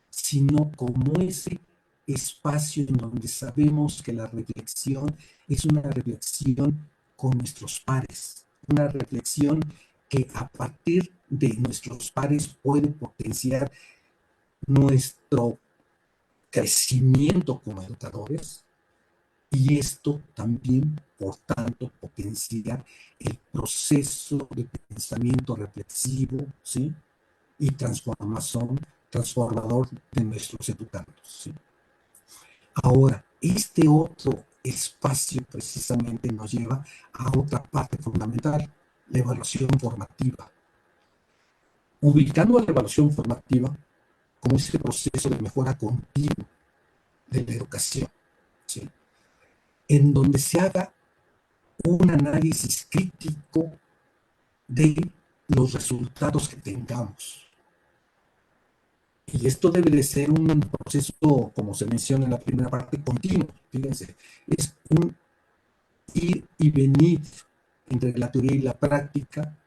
sino como ese espacio en donde sabemos que la reflexión es una reflexión con nuestros pares, una reflexión que a partir de nuestros pares puede potenciar nuestro crecimiento como educadores y esto también, por tanto, potenciar el proceso de pensamiento reflexivo, ¿sí? Y transformador de nuestros educandos, ¿sí? Ahora, este otro espacio precisamente nos lleva a otra parte fundamental, la evaluación formativa. Ubicando a la evaluación formativa como este proceso de mejora continua de la educación, ¿sí? En donde se haga un análisis crítico de los resultados que tengamos. Y esto debe de ser un proceso, como se menciona en la primera parte, continuo. Fíjense, es un ir y venir entre la teoría y la práctica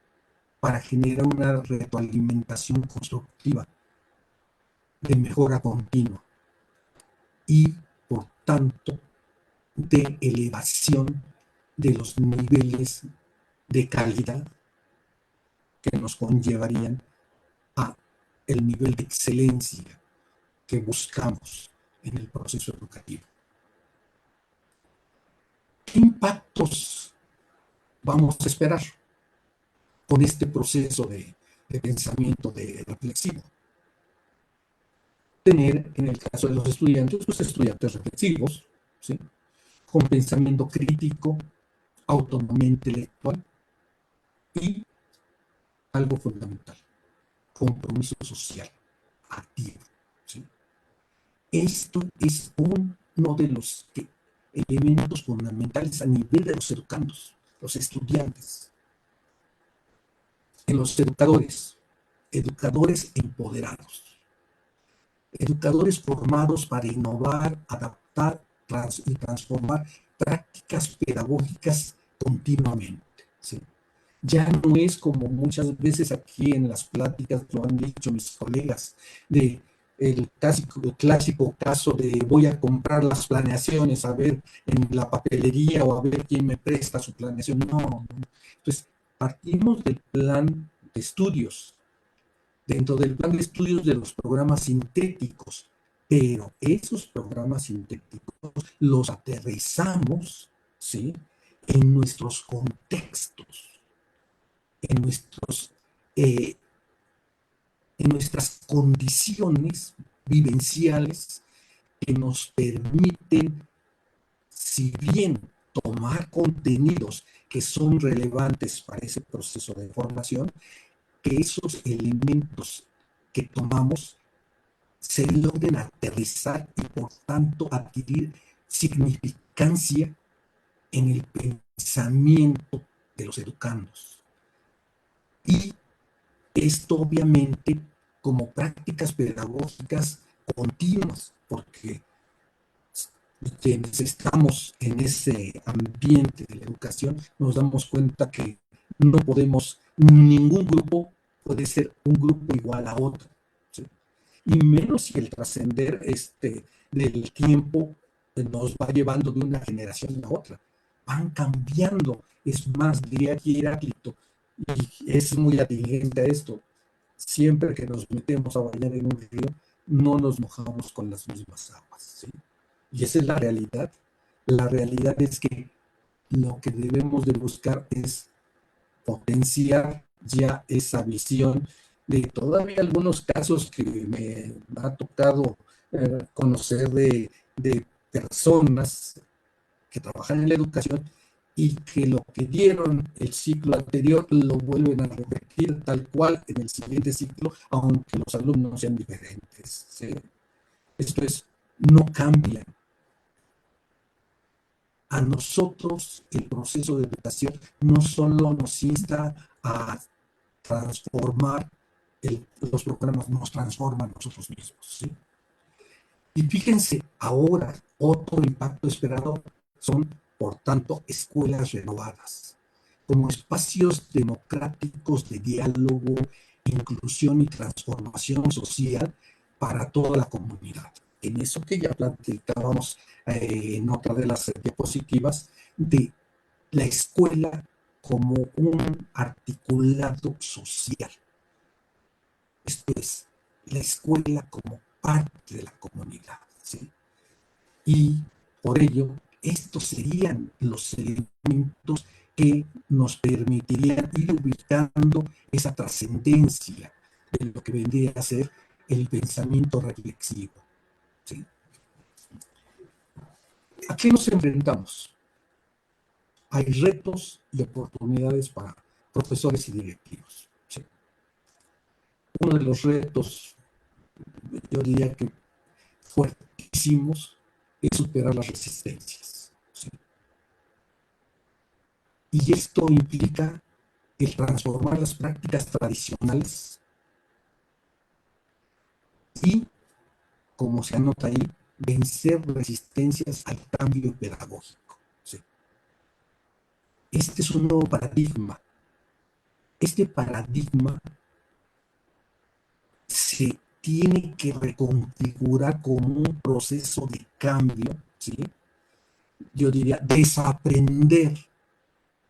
para generar una retroalimentación constructiva de mejora continua y, por tanto, de elevación de los niveles de calidad que nos conllevarían a el nivel de excelencia que buscamos en el proceso educativo. ¿Qué impactos vamos a esperar con este proceso de pensamiento de reflexivo? Tener, en el caso de los estudiantes, pues estudiantes reflexivos, ¿sí? Con pensamiento crítico, autonomía intelectual y algo fundamental, compromiso social activo, ¿sí? Esto es uno de los elementos fundamentales a nivel de los educandos, los estudiantes, en los educadores, educadores empoderados, educadores formados para innovar, adaptar y transformar prácticas pedagógicas continuamente, ¿sí? Ya no es como muchas veces aquí en las pláticas lo han dicho mis colegas, de el clásico caso de voy a comprar las planeaciones a ver en la papelería o a ver quién me presta su planeación. No. Entonces, partimos del plan de estudios, dentro del plan de estudios de los programas sintéticos, pero esos programas sintéticos los aterrizamos, ¿sí? En nuestros contextos, en nuestras condiciones vivenciales que nos permiten, si bien tomar contenidos que son relevantes para ese proceso de formación, que esos elementos que tomamos se logren aterrizar y por tanto adquirir significancia en el pensamiento de los educandos. Y esto obviamente como prácticas pedagógicas continuas, porque quienes estamos en ese ambiente de la educación nos damos cuenta que no podemos, ningún grupo puede ser un grupo igual a otro, ¿sí? Y menos si el trascender del tiempo nos va llevando de una generación a otra. Van cambiando. Es más, diría aquí Heráclito, y es muy atingente a esto, siempre que nos metemos a bañar en un río, no nos mojamos con las mismas aguas, ¿sí? Y esa es la realidad. La realidad es que lo que debemos de buscar es potenciar ya esa visión de todavía algunos casos que me ha tocado conocer de personas que trabajan en la educación y que lo que dieron el ciclo anterior lo vuelven a repetir tal cual en el siguiente ciclo, aunque los alumnos sean diferentes, ¿sí? Esto es, no cambian. A nosotros el proceso de educación no solo nos insta a transformar los programas, nos transforma a nosotros mismos, ¿sí? Y fíjense, ahora otro impacto esperado son, por tanto, escuelas renovadas, como espacios democráticos de diálogo inclusión y transformación social para toda la comunidad. En eso que ya platicábamos en otra de las diapositivas, de la escuela como un articulado social. Esto es, la escuela como parte de la comunidad, ¿sí? Y por ello, estos serían los elementos que nos permitirían ir ubicando esa trascendencia de lo que vendría a ser el pensamiento reflexivo, ¿sí? ¿A qué nos enfrentamos? Hay retos y oportunidades para profesores y directivos, ¿sí? Uno de los retos, yo diría que fuertísimos, es superar las resistencias, ¿sí? Y esto implica el transformar las prácticas tradicionales y, como se anota ahí, vencer resistencias al cambio pedagógico, ¿sí? Este es un nuevo paradigma. Este paradigma se tiene que reconfigurar como un proceso de cambio, ¿sí? Yo diría, desaprender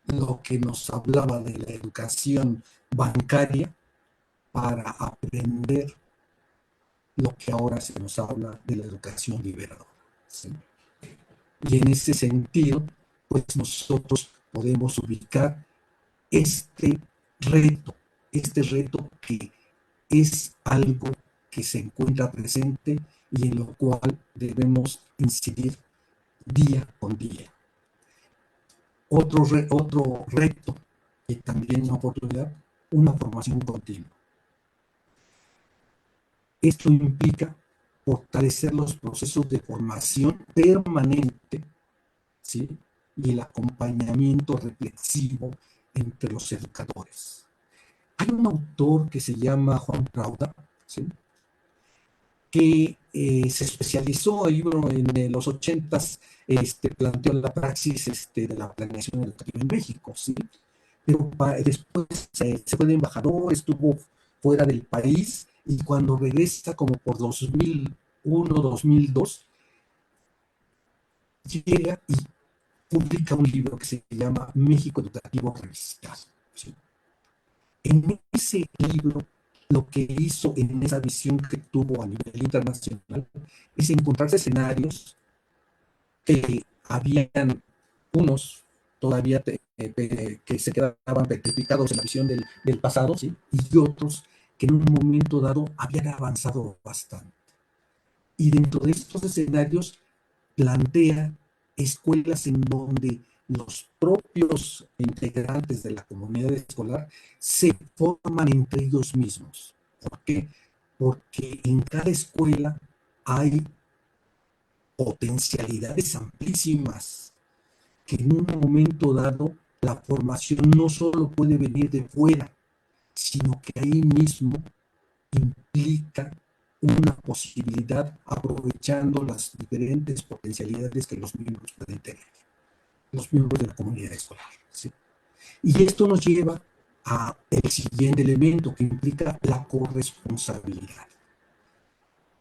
lo que nos hablaba de la educación bancaria para aprender lo que ahora se nos habla de la educación liberadora, ¿sí? Y en ese sentido, pues nosotros podemos ubicar este este reto que es algo que se encuentra presente y en lo cual debemos incidir día con día. Otro reto y también una oportunidad, una formación continua. Esto implica fortalecer los procesos de formación permanente, ¿sí? Y el acompañamiento reflexivo entre los educadores. Hay un autor que se llama Juan Prauda, ¿sí? Que se especializó en los 80s, planteó la praxis de la planeación educativa en México, ¿sí? Pero después se fue de embajador, estuvo fuera del país y cuando regresa como por 2001, 2002, llega y publica un libro que se llama México Educativo Revisitado, ¿sí? En ese libro, lo que hizo en esa visión que tuvo a nivel internacional es encontrarse escenarios que habían unos todavía que se quedaban petrificados en la visión del pasado, ¿sí? Y otros que en un momento dado habían avanzado bastante. Y dentro de estos escenarios plantea escuelas en donde los propios integrantes de la comunidad escolar se forman entre ellos mismos. ¿Por qué? Porque en cada escuela hay potencialidades amplísimas que en un momento dado la formación no solo puede venir de fuera, sino que ahí mismo implica una posibilidad aprovechando las diferentes potencialidades que los miembros pueden tener, los miembros de la comunidad escolar, ¿sí? Y esto nos lleva a el siguiente elemento que implica la corresponsabilidad.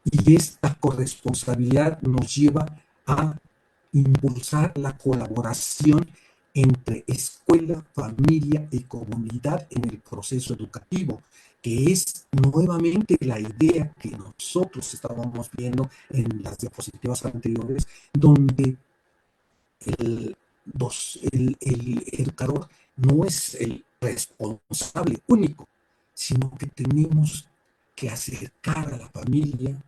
Y esta corresponsabilidad nos lleva a impulsar la colaboración entre escuela, familia y comunidad en el proceso educativo, que es nuevamente la idea que nosotros estábamos viendo en las diapositivas anteriores, donde el educador no es el responsable único, sino que tenemos que acercar a la familia,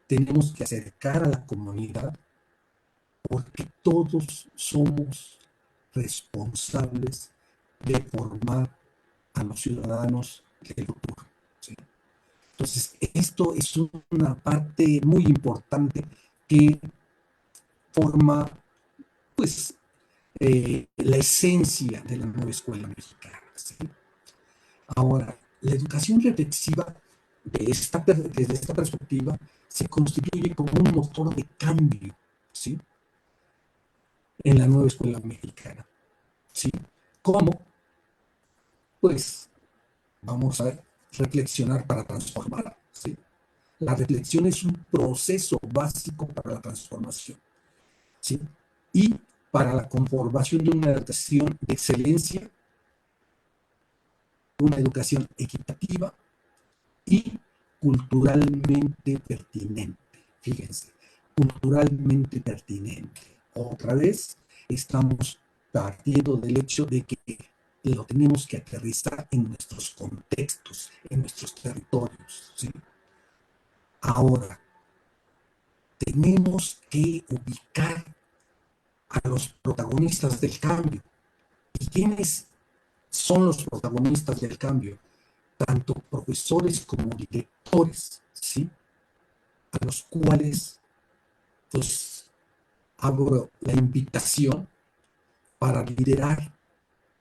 tenemos que acercar a la comunidad, porque todos somos responsables de formar a los ciudadanos del futuro, ¿sí? Entonces, esto es una parte muy importante que forma, pues, la esencia de la nueva escuela mexicana, ¿sí? Ahora, la educación reflexiva, desde esta perspectiva, se constituye como un motor de cambio, ¿sí? En la nueva escuela mexicana, ¿sí? ¿Cómo? Pues vamos a ver, reflexionar para transformar, ¿sí? La reflexión es un proceso básico para la transformación, ¿sí? Y para la conformación de una educación de excelencia, una educación equitativa y culturalmente pertinente. Fíjense, culturalmente pertinente. Otra vez, estamos partiendo del hecho de que lo tenemos que aterrizar en nuestros contextos, en nuestros territorios, ¿sí? Ahora, tenemos que ubicar a los protagonistas del cambio. ¿Y quiénes son los protagonistas del cambio? Tanto profesores como directores, ¿sí? A los cuales, pues, abro la invitación para liderar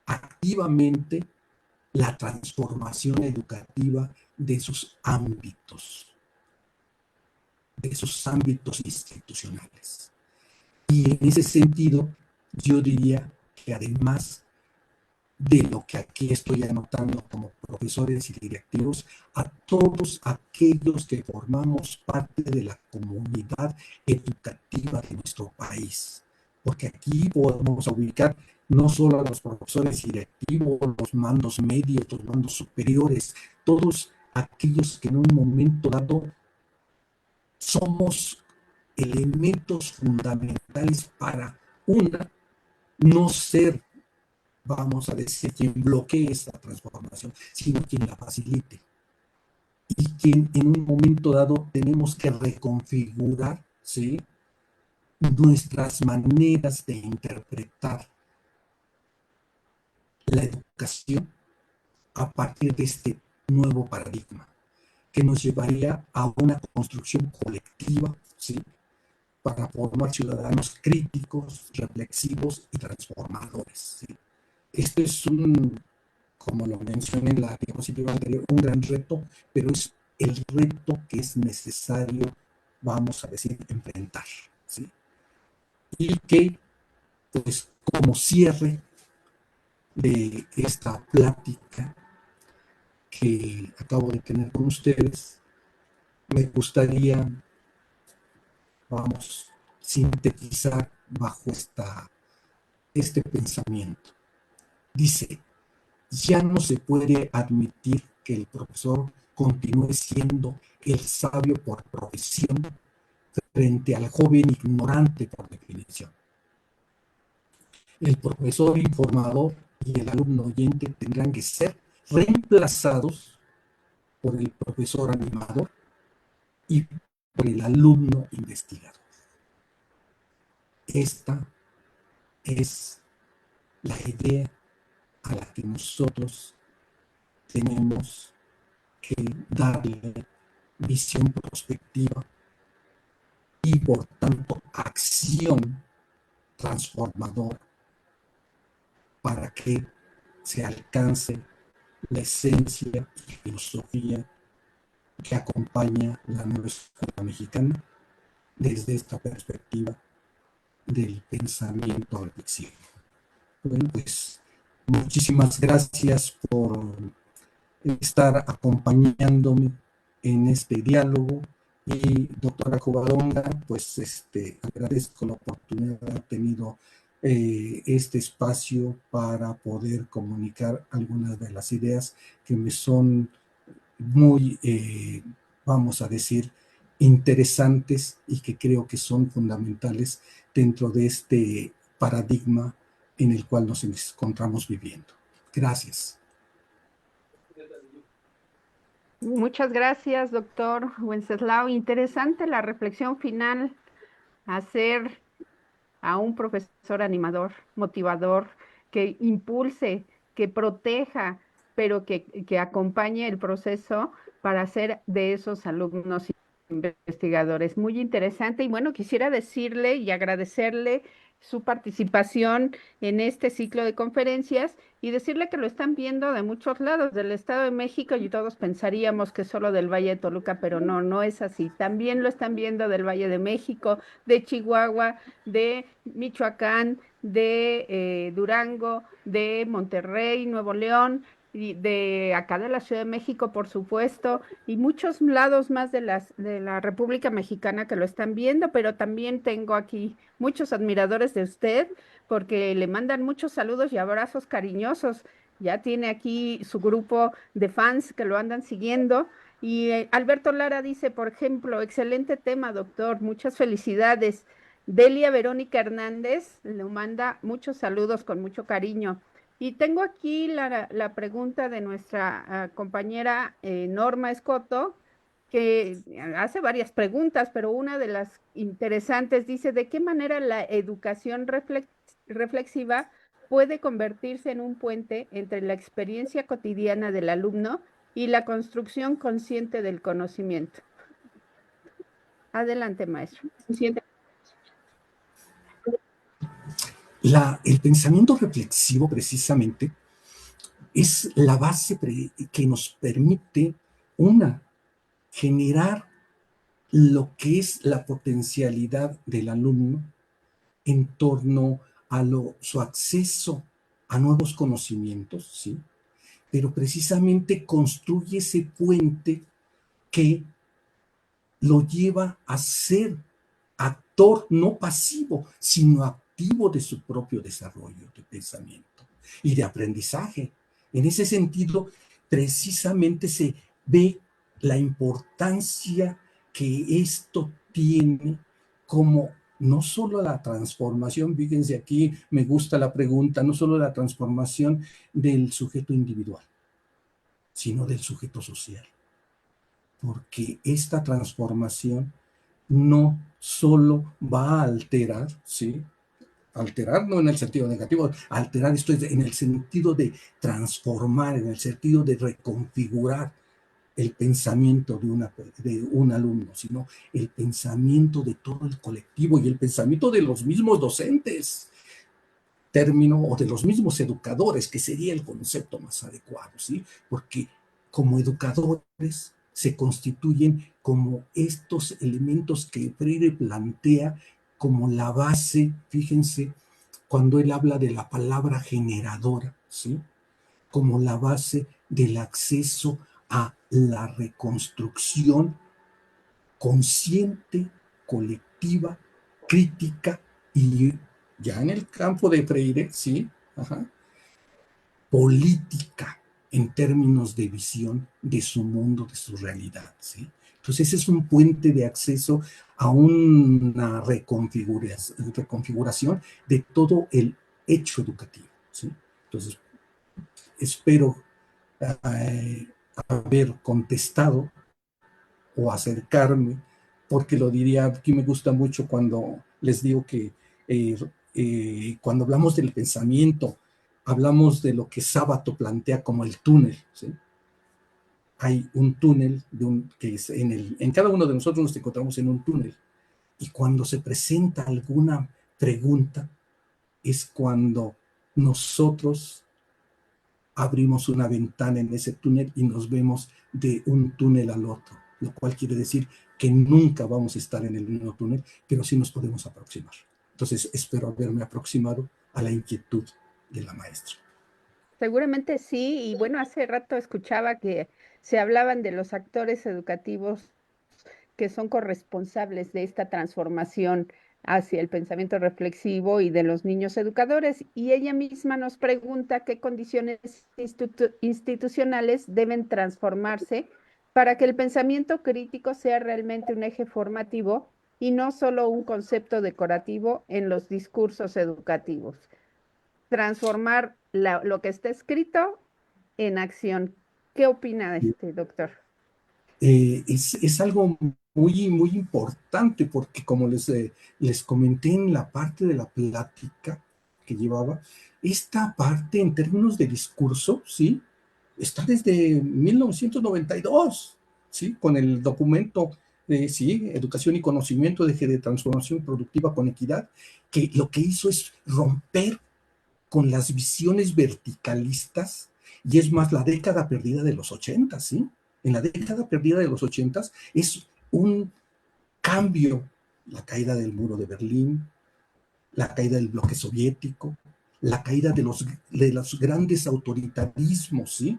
activamente la transformación educativa de sus ámbitos institucionales. Y en ese sentido, yo diría que además de lo que aquí estoy anotando como profesores y directivos, a todos aquellos que formamos parte de la comunidad educativa de nuestro país. Porque aquí podemos ubicar no solo a los profesores y directivos, los mandos medios, los mandos superiores, todos aquellos que en un momento dado somos elementos fundamentales para una, no ser, vamos a decir, quien bloquee esta transformación, sino quien la facilite. Y quien en un momento dado tenemos que reconfigurar, ¿sí?, nuestras maneras de interpretar la educación a partir de este nuevo paradigma, que nos llevaría a una construcción colectiva, ¿sí?, para formar ciudadanos críticos, reflexivos y transformadores, ¿sí? Esto es como lo mencioné en la diapositiva anterior, un gran reto, pero es el reto que es necesario, vamos a decir, enfrentar, ¿sí? Y que, pues, como cierre de esta plática que acabo de tener con ustedes, me gustaría, vamos, sintetizar bajo este pensamiento. Dice, ya no se puede admitir que el profesor continúe siendo el sabio por profesión frente al joven ignorante por definición. El profesor informador y el alumno oyente tendrán que ser reemplazados por el profesor animador y por el alumno investigador. Esta es la idea a la que nosotros tenemos que darle visión prospectiva y, por tanto, acción transformadora para que se alcance la esencia y filosofía que acompaña la nueva escuela mexicana desde esta perspectiva del pensamiento reflexivo. Bueno, pues muchísimas gracias por estar acompañándome en este diálogo. Y doctora Covadonga, pues agradezco la oportunidad de haber tenido este espacio para poder comunicar algunas de las ideas que me son muy, vamos a decir, interesantes y que creo que son fundamentales dentro de este paradigma en el cual nos encontramos viviendo. Gracias. Muchas gracias, doctor Wenceslao. Interesante la reflexión final, hacer a un profesor animador, motivador, que impulse, que proteja, pero que acompañe el proceso para hacer de esos alumnos investigadores. Muy interesante. Y bueno, quisiera decirle y agradecerle su participación en este ciclo de conferencias y decirle que lo están viendo de muchos lados del Estado de México y todos pensaríamos que solo del Valle de Toluca, pero no, no es así. También lo están viendo del Valle de México, de Chihuahua, de Michoacán, de Durango, de Monterrey, Nuevo León, y de acá de la Ciudad de México, por supuesto, y muchos lados más de la República Mexicana que lo están viendo, pero también tengo aquí muchos admiradores de usted porque le mandan muchos saludos y abrazos cariñosos. Ya tiene aquí su grupo de fans que lo andan siguiendo. Y Alberto Lara dice, por ejemplo, excelente tema, doctor, muchas felicidades. Delia Verónica Hernández le manda muchos saludos con mucho cariño. Y tengo aquí la pregunta de nuestra compañera Norma Escoto, que hace varias preguntas, pero una de las interesantes dice, ¿de qué manera la educación reflexiva puede convertirse en un puente entre la experiencia cotidiana del alumno y la construcción consciente del conocimiento? Adelante, maestro. El pensamiento reflexivo, precisamente, es la base que nos permite, generar lo que es la potencialidad del alumno en torno a su acceso a nuevos conocimientos, ¿sí? Pero precisamente construye ese puente que lo lleva a ser actor no pasivo, sino activo de su propio desarrollo de pensamiento y de aprendizaje. En ese sentido, precisamente se ve la importancia que esto tiene como no solo la transformación, fíjense aquí, me gusta la pregunta, no solo la transformación del sujeto individual, sino del sujeto social, porque esta transformación no solo va a alterar, ¿sí? Alterar no en el sentido negativo, alterar esto es en el sentido de transformar, en el sentido de reconfigurar el pensamiento de un alumno, sino el pensamiento de todo el colectivo y el pensamiento de los mismos docentes, término, o de los mismos educadores, que sería el concepto más adecuado, ¿sí? Porque como educadores se constituyen como estos elementos que Freire plantea como la base, fíjense, cuando él habla de la palabra generadora, ¿sí? Como la base del acceso a la reconstrucción consciente, colectiva, crítica y ya en el campo de Freire, ¿sí? Ajá, política en términos de visión de su mundo, de su realidad, ¿sí? Entonces ese es un puente de acceso a una reconfiguración de todo el hecho educativo, ¿sí? Entonces espero eh, haber contestado o acercarme, porque lo diría, aquí me gusta mucho cuando les digo que cuando hablamos del pensamiento, hablamos de lo que Sábato plantea como el túnel, ¿sí? Hay un túnel que es en cada uno de nosotros nos encontramos en un túnel, y cuando se presenta alguna pregunta es cuando nosotros abrimos una ventana en ese túnel y nos vemos de un túnel al otro, lo cual quiere decir que nunca vamos a estar en el mismo túnel, pero sí nos podemos aproximar. Entonces, espero haberme aproximado a la inquietud de la maestra. Seguramente sí, y bueno, hace rato escuchaba que se hablaban de los actores educativos que son corresponsables de esta transformación hacia el pensamiento reflexivo y de los niños educadores. Y ella misma nos pregunta qué condiciones institucionales deben transformarse para que el pensamiento crítico sea realmente un eje formativo y no solo un concepto decorativo en los discursos educativos. Transformar lo que está escrito en acción. ¿Qué opina de este, doctor? Es algo muy, muy importante porque como les comenté en la parte de la plática que llevaba, esta parte en términos de discurso, ¿sí? Está desde 1992, ¿sí? Con el documento de, sí, Educación y Conocimiento de Eje de Transformación Productiva con Equidad, que lo que hizo es romper con las visiones verticalistas, y es más, la década perdida de los 80, ¿sí? En la década perdida de los 80 es un cambio, la caída del muro de Berlín, la caída del bloque soviético, la caída de los grandes autoritarismos, ¿sí?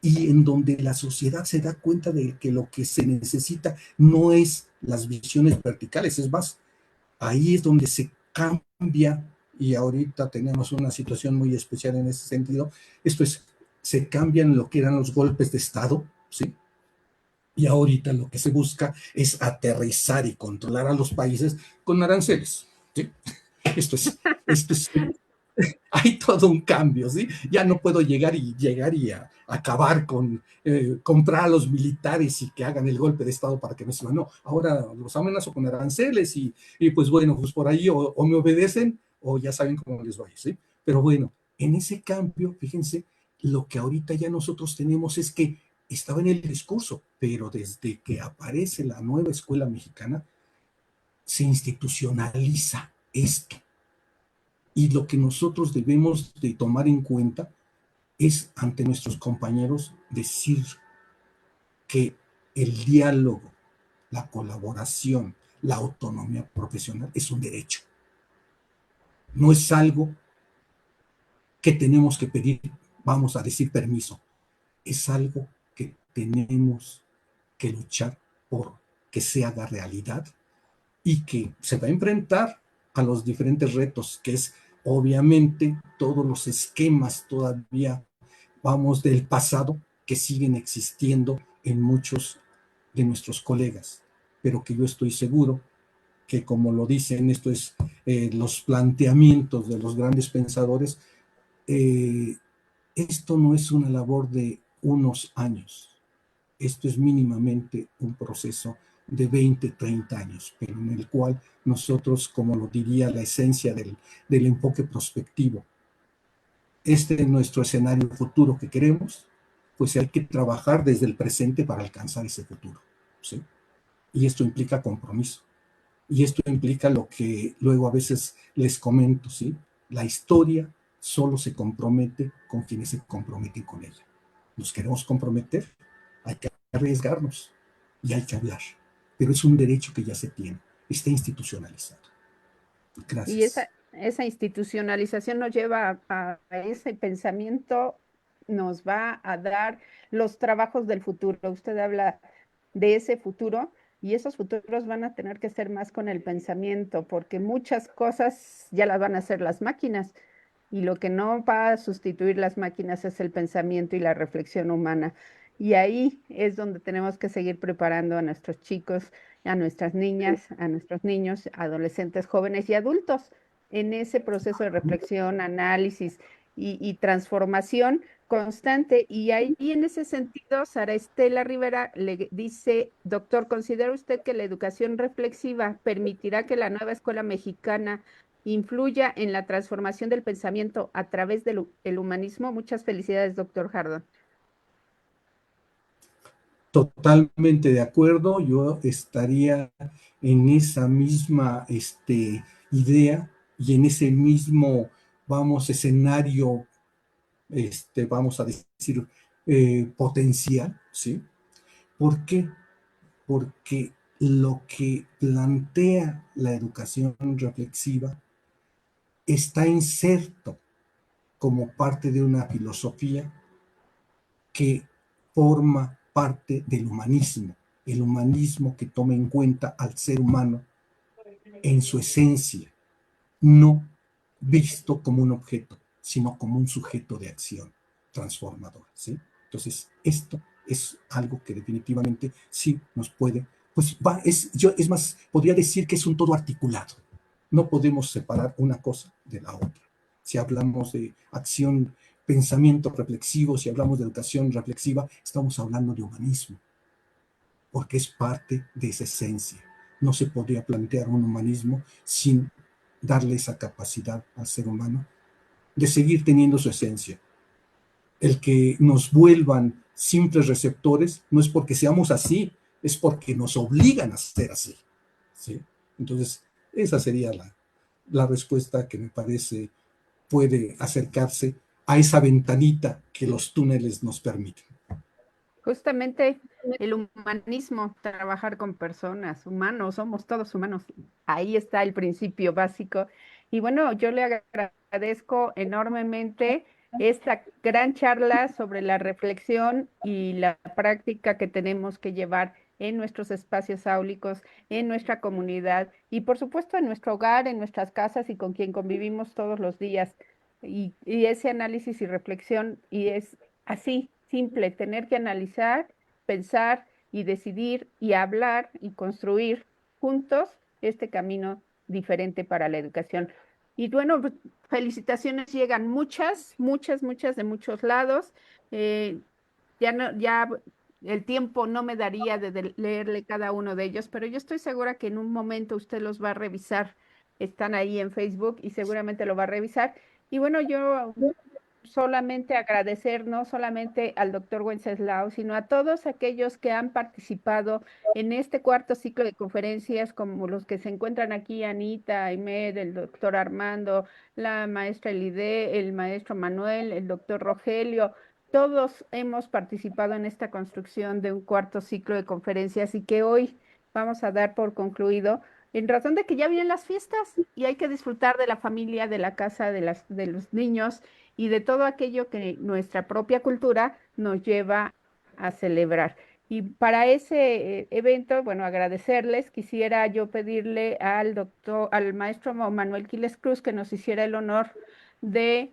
Y en donde la sociedad se da cuenta de que lo que se necesita no es las visiones verticales, es más, ahí es donde se cambia, y ahorita tenemos una situación muy especial en ese sentido, esto es, se cambian lo que eran los golpes de Estado, ¿sí? Y ahorita lo que se busca es aterrizar y controlar a los países con aranceles, ¿sí? Esto es hay todo un cambio, ¿sí? Ya no puedo llegar y acabar con comprar a los militares y que hagan el golpe de Estado para que me suban. No, ahora los amenazo con aranceles y pues bueno, pues por ahí o me obedecen o ya saben cómo les va, ¿sí? Pero bueno, en ese cambio, fíjense, lo que ahorita ya nosotros tenemos es que estaba en el discurso, pero desde que aparece la nueva escuela mexicana, se institucionaliza esto. Y lo que nosotros debemos de tomar en cuenta es ante nuestros compañeros decir que el diálogo, la colaboración, la autonomía profesional es un derecho. No es algo que tenemos que pedir, vamos a decir permiso. Es algo que tenemos que luchar por que se haga realidad y que se va a enfrentar a los diferentes retos, que es obviamente todos los esquemas todavía, vamos, del pasado que siguen existiendo en muchos de nuestros colegas, pero que yo estoy seguro que, como lo dicen, esto es los planteamientos de los grandes pensadores, eh, esto no es una labor de unos años, esto es mínimamente un proceso de 20, 30 años, pero en el cual nosotros, como lo diría la esencia del enfoque prospectivo, este es nuestro escenario futuro que queremos, pues hay que trabajar desde el presente para alcanzar ese futuro, ¿sí? Y esto implica compromiso. Y esto implica lo que luego a veces les comento, ¿sí? La historia solo se compromete con quienes se comprometen con ella. Nos queremos comprometer, hay que arriesgarnos y hay que hablar. Pero es un derecho que ya se tiene, está institucionalizado. Y Gracias. esa institucionalización nos lleva a ese pensamiento, nos va a dar los trabajos del futuro. Usted habla de ese futuro y esos futuros van a tener que ser más con el pensamiento, porque muchas cosas ya las van a hacer las máquinas y lo que no va a sustituir las máquinas es el pensamiento y la reflexión humana. Y ahí es donde tenemos que seguir preparando a nuestros chicos, a nuestras niñas, a nuestros niños, adolescentes, jóvenes y adultos en ese proceso de reflexión, análisis y transformación constante. Y ahí en ese sentido, Sara Estela Rivera le dice, doctor, ¿considera usted que la educación reflexiva permitirá que la nueva escuela mexicana influya en la transformación del pensamiento a través del el humanismo? Muchas felicidades, doctor Jardón. Totalmente de acuerdo, yo estaría en esa misma idea y en ese mismo, vamos, escenario, vamos a decir, potencial, ¿sí? ¿Por qué? Porque lo que plantea la educación reflexiva está inserto como parte de una filosofía que forma parte del humanismo, el humanismo que toma en cuenta al ser humano en su esencia, no visto como un objeto, sino como un sujeto de acción transformador, ¿sí? Entonces, esto es algo que definitivamente sí nos puede, pues es más, podría decir que es un todo articulado. No podemos separar una cosa de la otra. Si hablamos de acción, pensamiento reflexivo, si hablamos de educación reflexiva, estamos hablando de humanismo, porque es parte de esa esencia. No se podría plantear un humanismo sin darle esa capacidad al ser humano de seguir teniendo su esencia. El que nos vuelvan simples receptores no es porque seamos así, es porque nos obligan a ser así, ¿sí? Entonces, esa sería la respuesta que me parece puede acercarse a esa ventanita que los túneles nos permiten. Justamente el humanismo, trabajar con personas, humanos, somos todos humanos. Ahí está el principio básico. Y bueno, yo le agradezco agradezco enormemente esta gran charla sobre la reflexión y la práctica que tenemos que llevar en nuestros espacios áulicos, en nuestra comunidad y por supuesto en nuestro hogar, en nuestras casas y con quien convivimos todos los días. Y ese análisis y reflexión, y es así, simple, tener que analizar, pensar y decidir y hablar y construir juntos este camino diferente para la educación. Y bueno, pues, felicitaciones llegan muchas, muchas, muchas de muchos lados. Eh, ya no, ya el tiempo no me daría de leerle cada uno de ellos, pero yo estoy segura que en un momento usted los va a revisar. Están ahí en Facebook y seguramente lo va a revisar. Y bueno, yo solamente agradecer no solamente al doctor Wenceslao, sino a todos aquellos que han participado en este cuarto ciclo de conferencias, como los que se encuentran aquí, Anita, Aymed, el doctor Armando, la maestra Elide, el maestro Manuel, el doctor Rogelio. Todos hemos participado en esta construcción de un cuarto ciclo de conferencias y que hoy vamos a dar por concluido en razón de que ya vienen las fiestas y hay que disfrutar de la familia, de la casa, de los niños y de todo aquello que nuestra propia cultura nos lleva a celebrar. Y para ese evento, bueno, agradecerles, quisiera yo pedirle al maestro Manuel Quiles Cruz que nos hiciera el honor de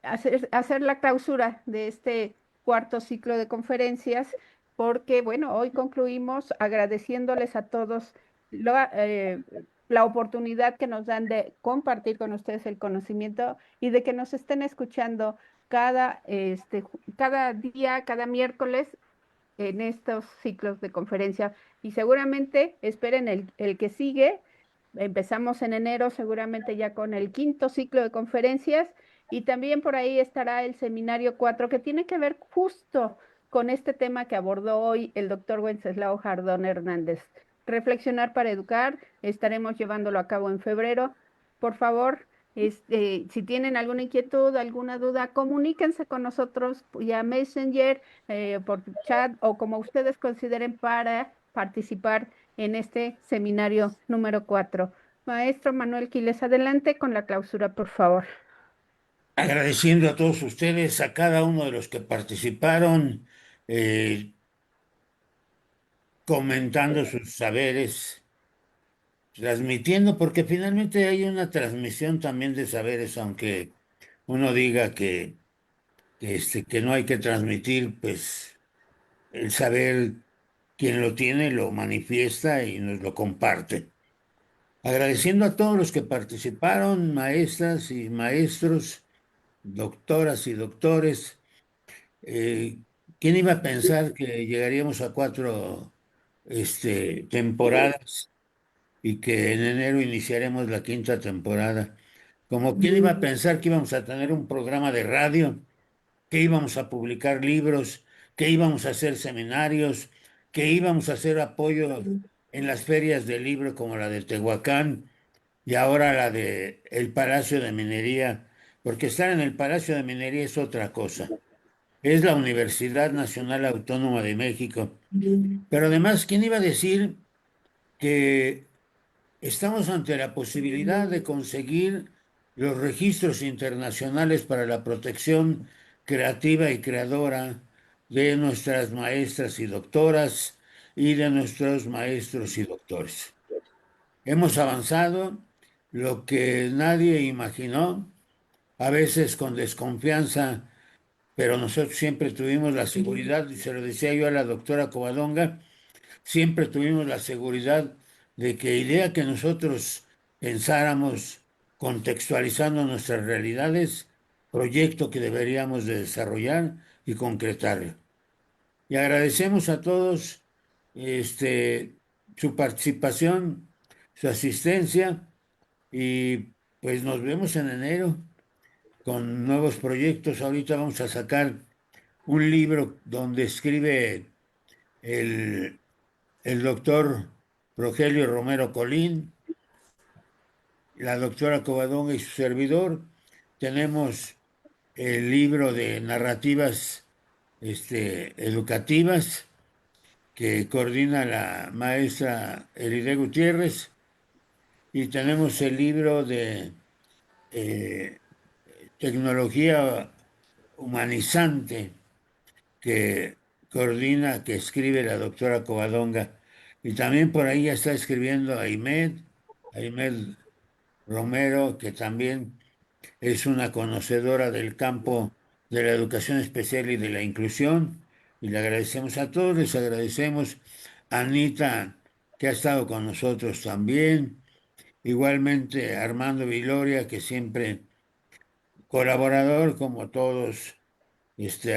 hacer la clausura de este cuarto ciclo de conferencias, porque, bueno, hoy concluimos agradeciéndoles a todos la oportunidad que nos dan de compartir con ustedes el conocimiento y de que nos estén escuchando cada día, cada miércoles en estos ciclos de conferencia. Y seguramente esperen el que sigue. Empezamos en enero, seguramente ya con el quinto ciclo de conferencias. Y también por ahí estará el seminario 4 que tiene que ver justo con este tema que abordó hoy el doctor Wenceslao Jardón Hernández. Reflexionar para educar, estaremos llevándolo a cabo en febrero. Por favor, si tienen alguna inquietud, alguna duda, comuníquense con nosotros vía Messenger, por chat o como ustedes consideren para participar en este seminario número 4. Maestro Manuel Quiles, adelante con la clausura, por favor. Agradeciendo a todos ustedes, a cada uno de los que participaron, eh, comentando sus saberes, transmitiendo, porque finalmente hay una transmisión también de saberes, aunque uno diga que no hay que transmitir, pues el saber, quien lo tiene, lo manifiesta y nos lo comparte. Agradeciendo a todos los que participaron, maestras y maestros, doctoras y doctores. Eh, ¿Quién iba a pensar que llegaríamos a 4 temporadas y que en enero iniciaremos la 5ª temporada? Como quién iba a pensar que íbamos a tener un programa de radio, que íbamos a publicar libros, que íbamos a hacer seminarios, que íbamos a hacer apoyo en las ferias del libro como la de Tehuacán y ahora la de el Palacio de Minería, porque estar en el Palacio de Minería es otra cosa. Es la Universidad Nacional Autónoma de México. Pero además, ¿quién iba a decir que estamos ante la posibilidad de conseguir los registros internacionales para la protección creativa y creadora de nuestras maestras y doctoras y de nuestros maestros y doctores? Hemos avanzado lo que nadie imaginó, a veces con desconfianza, pero nosotros siempre tuvimos la seguridad, y se lo decía yo a la doctora Covadonga, siempre tuvimos la seguridad de que idea que nosotros pensáramos contextualizando nuestras realidades, proyecto que deberíamos de desarrollar y concretar. Y agradecemos a todos su participación, su asistencia y pues nos vemos en enero con nuevos proyectos. Ahorita vamos a sacar un libro donde escribe el, el doctor Rogelio Romero Colín, la doctora Covadonga y su servidor. Tenemos el libro de narrativas educativas que coordina la maestra Elide Gutiérrez y tenemos el libro de eh, tecnología humanizante que coordina, que escribe la doctora Covadonga. Y también por ahí ya está escribiendo Aimed Romero, que también es una conocedora del campo de la educación especial y de la inclusión. Y le agradecemos a todos, les agradecemos a Anita, que ha estado con nosotros también. Igualmente Armando Viloria, que siempre colaborador como todos.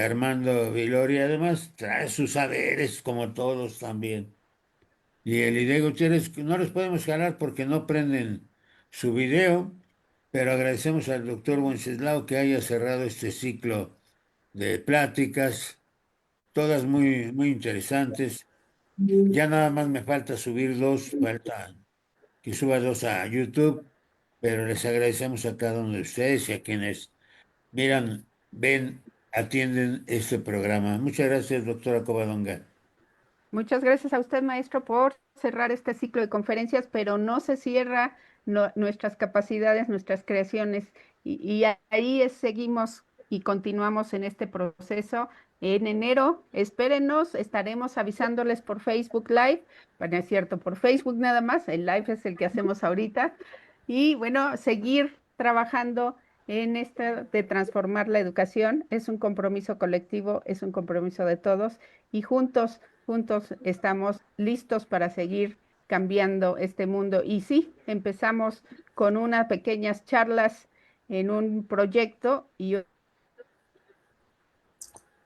Armando Viloria además trae sus saberes como todos también. Y el Ide Gutiérrez no los podemos jalar porque no prenden su video, pero agradecemos al doctor Wenceslao que haya cerrado este ciclo de pláticas, todas muy, muy interesantes. Ya nada más me falta subir dos, falta que suba dos a YouTube, pero les agradecemos a cada uno de ustedes y a quienes miran, ven, atienden este programa. Muchas gracias, doctora Covadonga. Muchas gracias a usted, maestro, por cerrar este ciclo de conferencias, pero no se cierra nuestras capacidades, nuestras creaciones, y ahí seguimos y continuamos en este proceso. En enero, espérenos, estaremos avisándoles por Facebook Live, bueno, es cierto, por Facebook nada más, el live es el que hacemos ahorita, y bueno, seguir trabajando en esto de transformar la educación. Es un compromiso colectivo, es un compromiso de todos, y juntos estamos listos para seguir cambiando este mundo. Y sí, empezamos con unas pequeñas charlas en un proyecto y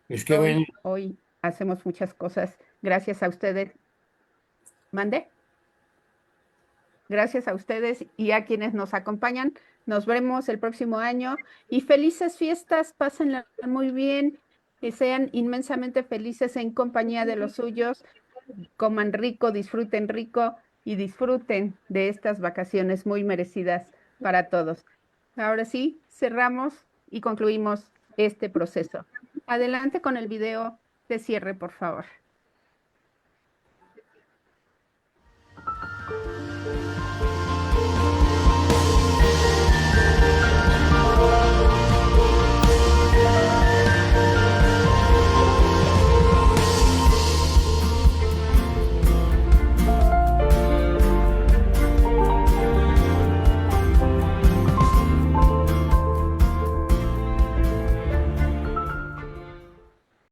Es que bueno, hoy hacemos muchas cosas gracias a ustedes. Mande. Gracias a ustedes y a quienes nos acompañan. Nos vemos el próximo año y felices fiestas, pásenla muy bien, que sean inmensamente felices en compañía de los suyos, coman rico y disfruten de estas vacaciones muy merecidas para todos. Ahora sí, cerramos y concluimos este proceso. Adelante con el video de cierre, por favor.